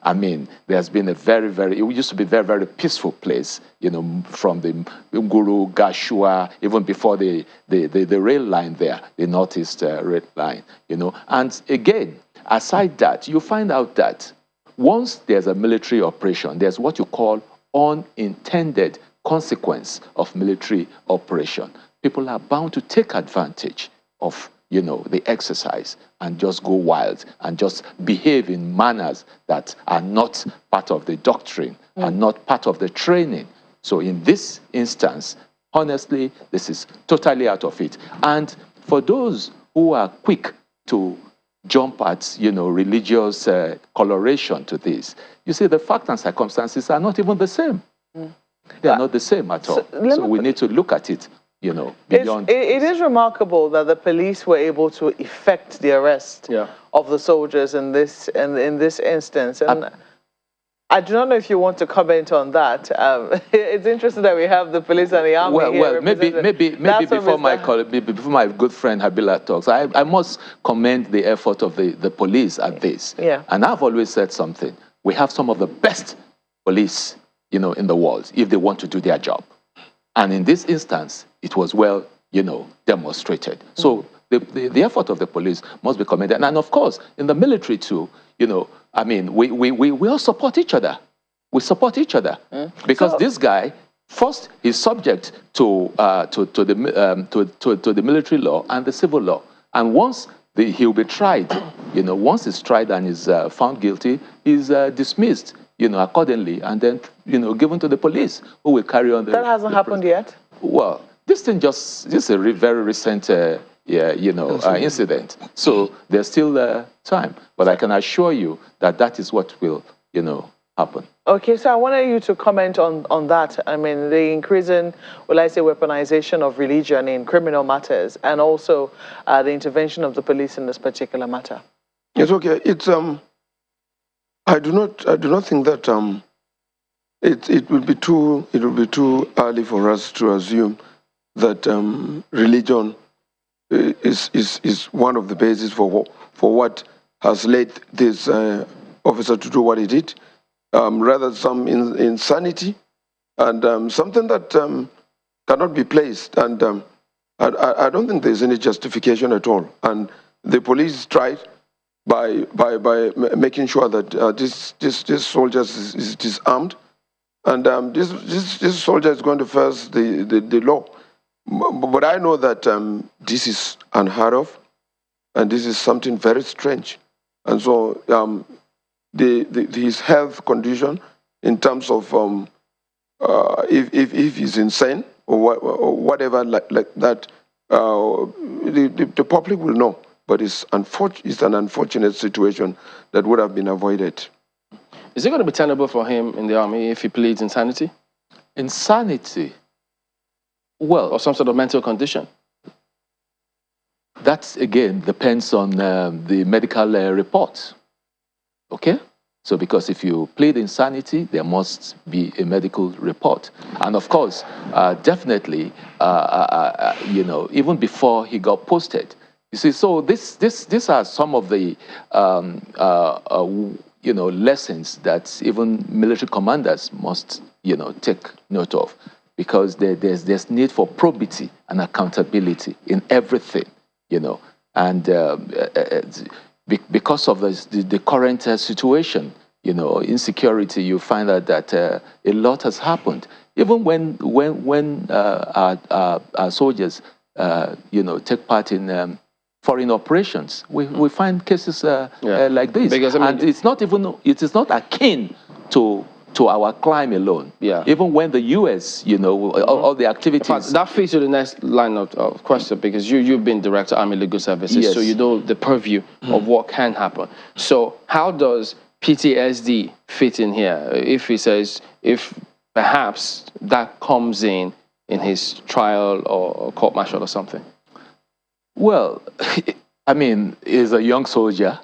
I mean, there's been it used to be a very, very peaceful place, from the Unguru, Gashua, even before the rail line there, the Northeast Rail Line, And again, aside that, you find out that once there's a military operation, there's what you call unintended consequence of military operation. People are bound to take advantage of, the exercise and just go wild and just behave in manners that are not part of the doctrine and not part of the training. So in this instance, honestly, this is totally out of it. And for those who are quick to jump at, religious coloration to this, you see, the facts and circumstances are not even the same. They are not the same at all. So we need to look at it, beyond. It is remarkable that the police were able to effect the arrest of the soldiers in this instance. And I do not know if you want to comment on that. It's interesting that we have the police and the army here. Well, maybe before my good friend Habila talks, I must commend the effort of the police at this. Yeah. And I've always said something. We have some of the best police, in the world, if they want to do their job. And in this instance, it was well, demonstrated. So the effort of the police must be commended. And of course, in the military too, I mean, we all support each other. We support each other. Because this guy, first, is subject to the military law and the civil law. And once he'll be tried, once he's tried and is found guilty, he's dismissed, accordingly, and then, given to the police, who will carry on the... That hasn't happened yet? Well, this is a very recent, incident. So there's still time. But I can assure you that is what will, happen. Okay, so I wanted you to comment on that. I mean, the increasing, weaponization of religion in criminal matters, and also the intervention of the police in this particular matter. Yes, okay. It's I do not think that it would be too early for us to assume that religion is one of the bases for what has led this officer to do what he did. Rather, some insanity and something that cannot be placed. And I don't think there's any justification at all. And the police tried by making sure that this soldier is disarmed, and this soldier is going to face the law. But I know that this is unheard of, and this is something very strange. And so his health condition in terms of if he's insane or whatever like that, the public will know. But it's an unfortunate situation that would have been avoided. Is it going to be tenable for him in the army if he pleads insanity? Insanity? Well, or some sort of mental condition? That, again, depends on the medical reports, okay? So because if you plead insanity, there must be a medical report. And of course, definitely, you know, even before he got posted, you see, so these are some of the, you know, lessons that even military commanders must, you know, take note of, because there's need for probity and accountability in everything, you know, and because of the current situation, you know, insecurity, you find out that a lot has happened. Even when our soldiers, you know, take part in foreign operations, we find cases like this. Because, I mean, and it is not akin to our crime alone. Yeah. Even when the U.S., you know, all the activities. In fact, that feeds to the next line of question, because you've been Director Army Legal Services, yes. So you know the purview of what can happen. So how does PTSD fit in here? If he says, if perhaps that comes in his trial or court martial or something? Well, I mean, he's a young soldier.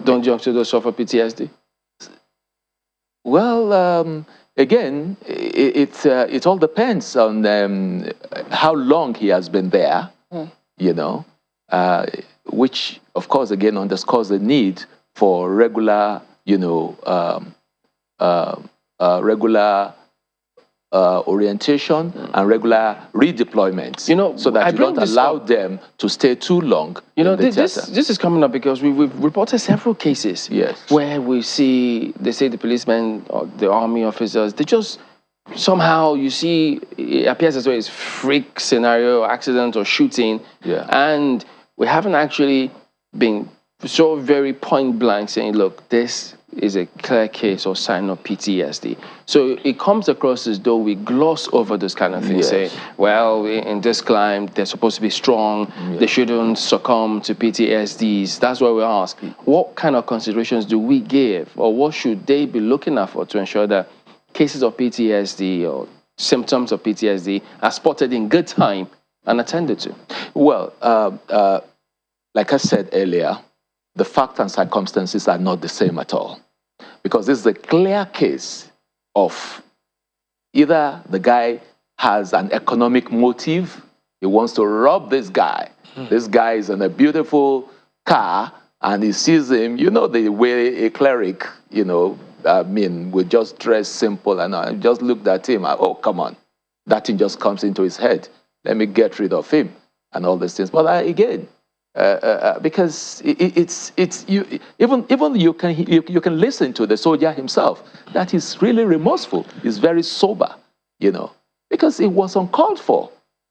Don't young soldiers suffer PTSD? Well, again, it all depends on how long he has been there, you know, which, of course, again, underscores the need for regular, you know, regular orientation and regular redeployments, you know, so that you don't allow them to stay too long. You know, this is coming up because we've reported several cases, yes, where they say the policemen or the army officers, they just somehow, you see, it appears as though it's freak scenario, accident or shooting, yeah, and we haven't actually been so very point blank saying, look, this is a clear case or sign of PTSD. So it comes across as though we gloss over those kind of things, yes, say, well, in this climb, they're supposed to be strong, yes, they shouldn't succumb to PTSDs. That's why we ask, what kind of considerations do we give, or what should they be looking out for to ensure that cases of PTSD or symptoms of PTSD are spotted in good time and attended to? Well, like I said earlier, the facts and circumstances are not the same at all. Because this is a clear case of either the guy has an economic motive, he wants to rob this guy. This guy is in a beautiful car, and he sees him, you know, the way a cleric, you know, I mean, would just dress simple, and I just looked at him, oh, come on. That thing just comes into his head. Let me get rid of him, and all these things. But again, because even you can listen to the soldier himself, that he's really remorseful, he's very sober, you know, because it was uncalled for.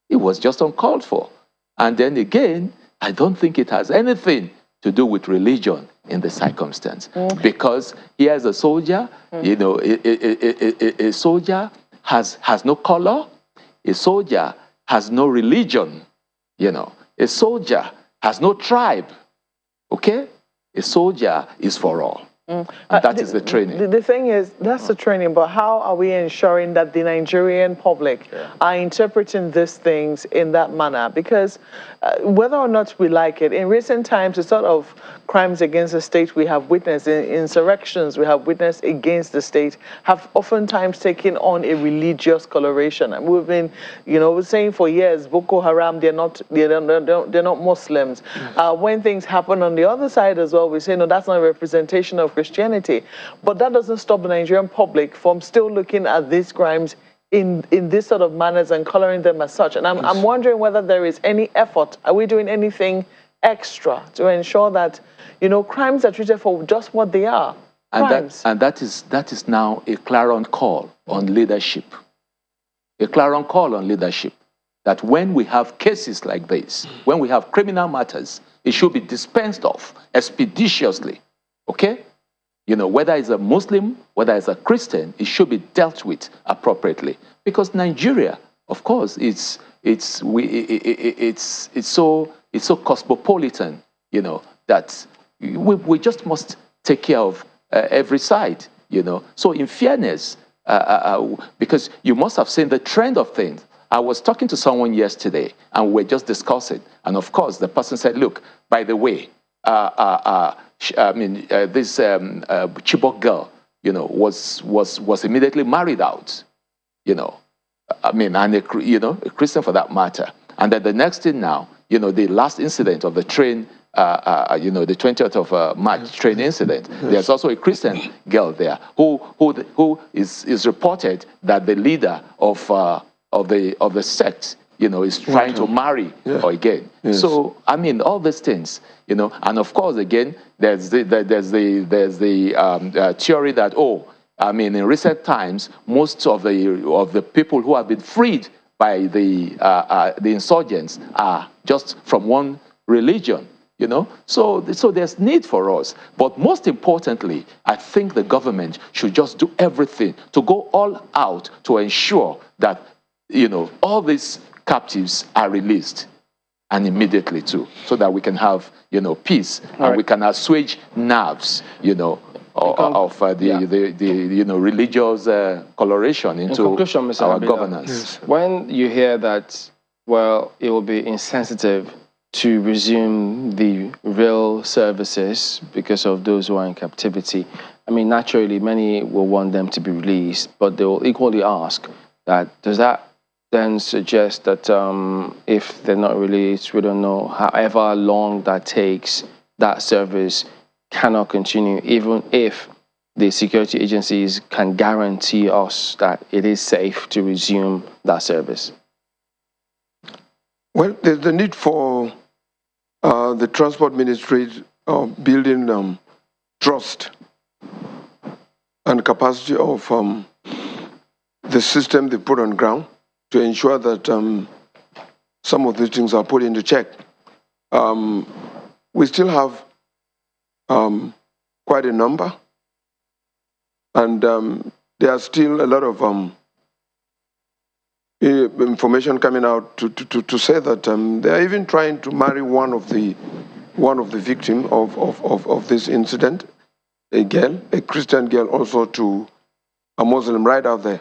It was just uncalled for. And then again, I don't think it has anything to do with religion in the circumstance, because he as a soldier, you know, a soldier has no color, a soldier has no religion, you know, a soldier has no tribe, okay? A soldier is for all. And that is the training. The thing is, that's the training, but how are we ensuring that the Nigerian public are interpreting these things in that manner? Because whether or not we like it, in recent times, the sort of crimes against the state we have witnessed, insurrections we have witnessed against the state, have oftentimes taken on a religious coloration. And we've been, you know, saying for years, Boko Haram, they're not Muslims. When things happen on the other side as well, we say, no, that's not a representation of Christianity. But that doesn't stop the Nigerian public from still looking at these crimes in this sort of manners and coloring them as such. And I'm wondering whether there is any effort. Are we doing anything extra to ensure that, you know, crimes are treated for just what they are? Crimes. And that is now a clarion call on leadership. A clarion call on leadership. That when we have cases like this, when we have criminal matters, it should be dispensed of expeditiously, okay? You know, whether it's a Muslim, whether it's a Christian, it should be dealt with appropriately. Because Nigeria, of course, it's so cosmopolitan, you know, that we just must take care of every side, you know. So in fairness, because you must have seen the trend of things. I was talking to someone yesterday, and we were just discussing. And of course, the person said, look, by the way, this Chibok girl, you know, was immediately married out, you know. I mean, and a Christian for that matter. And then the next thing now, you know, the last incident of the train, you know, the 20th of March train incident. Yes. There's also a Christian girl there who is reported that the leader of the sect, you know, is trying to marry her again. Yes. So I mean, all these things, you know, and of course, again, there's the theory that I mean, in recent times, most of the people who have been freed by the insurgents are just from one religion, you know. So there's need for us. But most importantly, I think the government should just do everything to go all out to ensure that, you know, all these captives are released, and immediately too, so that we can have, you know, peace, and we can assuage nerves, you know, of the you know, religious coloration into our governance. Yes. When you hear that, well, it will be insensitive to resume the rail services because of those who are in captivity, I mean, naturally, many will want them to be released, but they will equally ask that, does that then suggest that if they're not released, we don't know, however long that takes, that service cannot continue, even if the security agencies can guarantee us that it is safe to resume that service? Well, there's the need for the Transport Ministry building trust and capacity of the system they put on ground to ensure that some of these things are put into check. We still have quite a number, and there are still a lot of information coming out to say that they are even trying to marry one of the victims of this incident, a girl, a Christian girl, also to a Muslim right out there,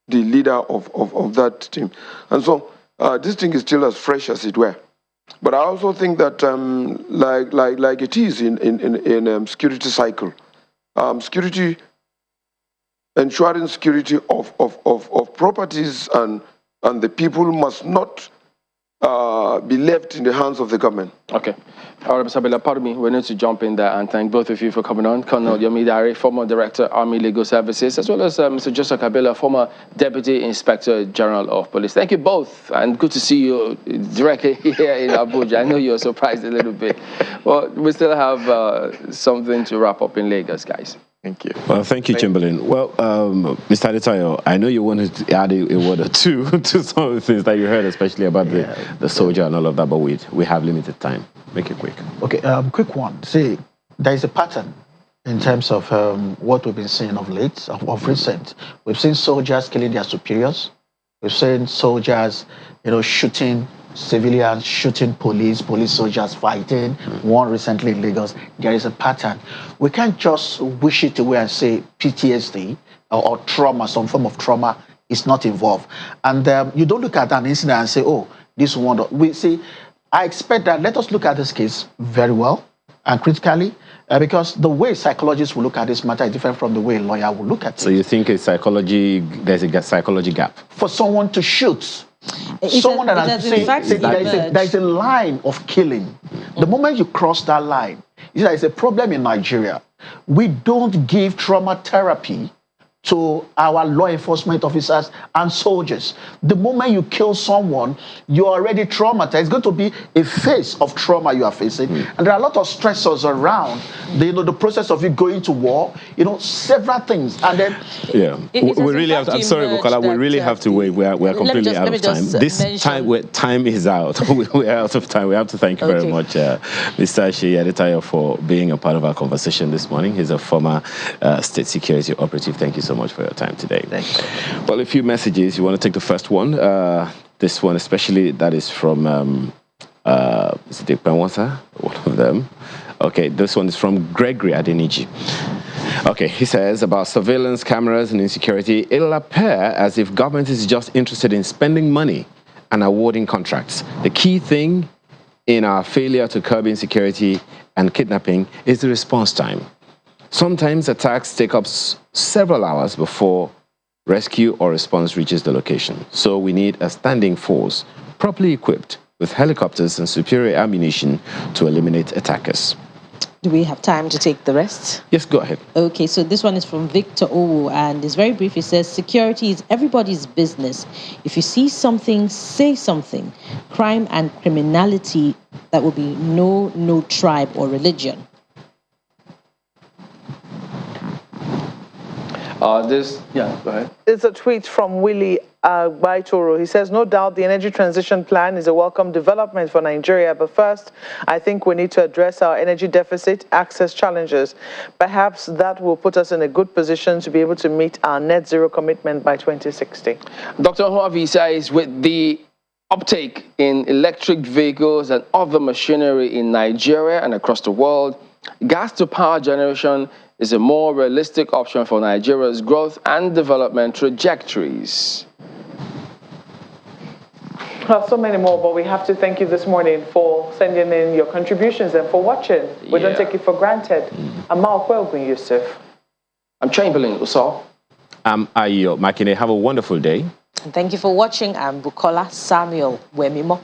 the leader of that team. And so this thing is still as fresh as it were. But I also think that, like it is in security cycle, security, ensuring security of properties and the people must not be left in the hands of the government. Okay. All right, Mr. Bella, pardon me, we need to jump in there and thank both of you for coming on. Colonel Yomi Dare, former Director, Army Legal Services, as well as Mr. Joseph Kabila, former Deputy Inspector General of Police. Thank you both, and good to see you directly here in Abuja. I know you're surprised a little bit. Well, we still have something to wrap up in Lagos, guys. Thank you. Well, thank you, Chamberlain. Well, Mr. Adetayo, I know you wanted to add a word or two to some of the things that you heard, especially about the soldier and all of that, but we have limited time. Make it quick. Okay, quick one. See, there is a pattern in terms of what we've been seeing of late, of recent. We've seen soldiers killing their superiors. We've seen soldiers, shooting civilians, shooting police soldiers fighting. One recently in Lagos. There is a pattern. We can't just wish it away and say PTSD or trauma, some form of trauma is not involved. And you don't look at an incident and say, oh, this one. We see. I expect that let us look at this case very well and critically, because the way psychologists will look at this matter is different from the way a lawyer will look at it. So you think there's a psychology gap? For someone to shoot someone that has there is a line of killing. The moment you cross that line, there is a problem in Nigeria. We don't give trauma therapy to our law enforcement officers and soldiers. The moment you kill someone, you're already traumatized. It's going to be a phase of trauma you are facing. And there are a lot of stressors around the process of you going to war, several things. And then... Yeah, we really have to, I'm sorry, Bukola, we really have to wait. We're completely out of time. Time is out. We're out of time. We have to thank you very much, Mr. Shea Adetayo, for being a part of our conversation this morning. He's a former state security operative. Thank you so much for your time today. Thank you. Well, a few messages. You want to take the first one? This one especially, that is from, is it Penwasa? One of them. Okay, this one is from Gregory Adeniji. Okay, he says about surveillance cameras and insecurity, it'll appear as if government is just interested in spending money and awarding contracts. The key thing in our failure to curb insecurity and kidnapping is the response time. Sometimes attacks take up several hours before rescue or response reaches the location. So we need a standing force, properly equipped with helicopters and superior ammunition to eliminate attackers. Do we have time to take the rest? Yes, go ahead. Okay, so this one is from Victor Owo, and it's very brief. It says, security is everybody's business. If you see something, say something. Crime and criminality, that will be no tribe or religion. Yeah, go ahead. It's a tweet from Willie Baitoro. He says, no doubt the energy transition plan is a welcome development for Nigeria, but first, I think we need to address our energy deficit, access challenges. Perhaps that will put us in a good position to be able to meet our net zero commitment by 2060. Dr. Huavi says, with the uptake in electric vehicles and other machinery in Nigeria and across the world, gas-to-power generation is a more realistic option for Nigeria's growth and development trajectories. Well, so many more, but we have to thank you this morning for sending in your contributions and for watching. We don't take it for granted. I'm Malkwelgun Yusuf. I'm Chamberlain Usal. I'm Ayo Makine. Have a wonderful day. And thank you for watching. I'm Bukola Samuel Wemimo.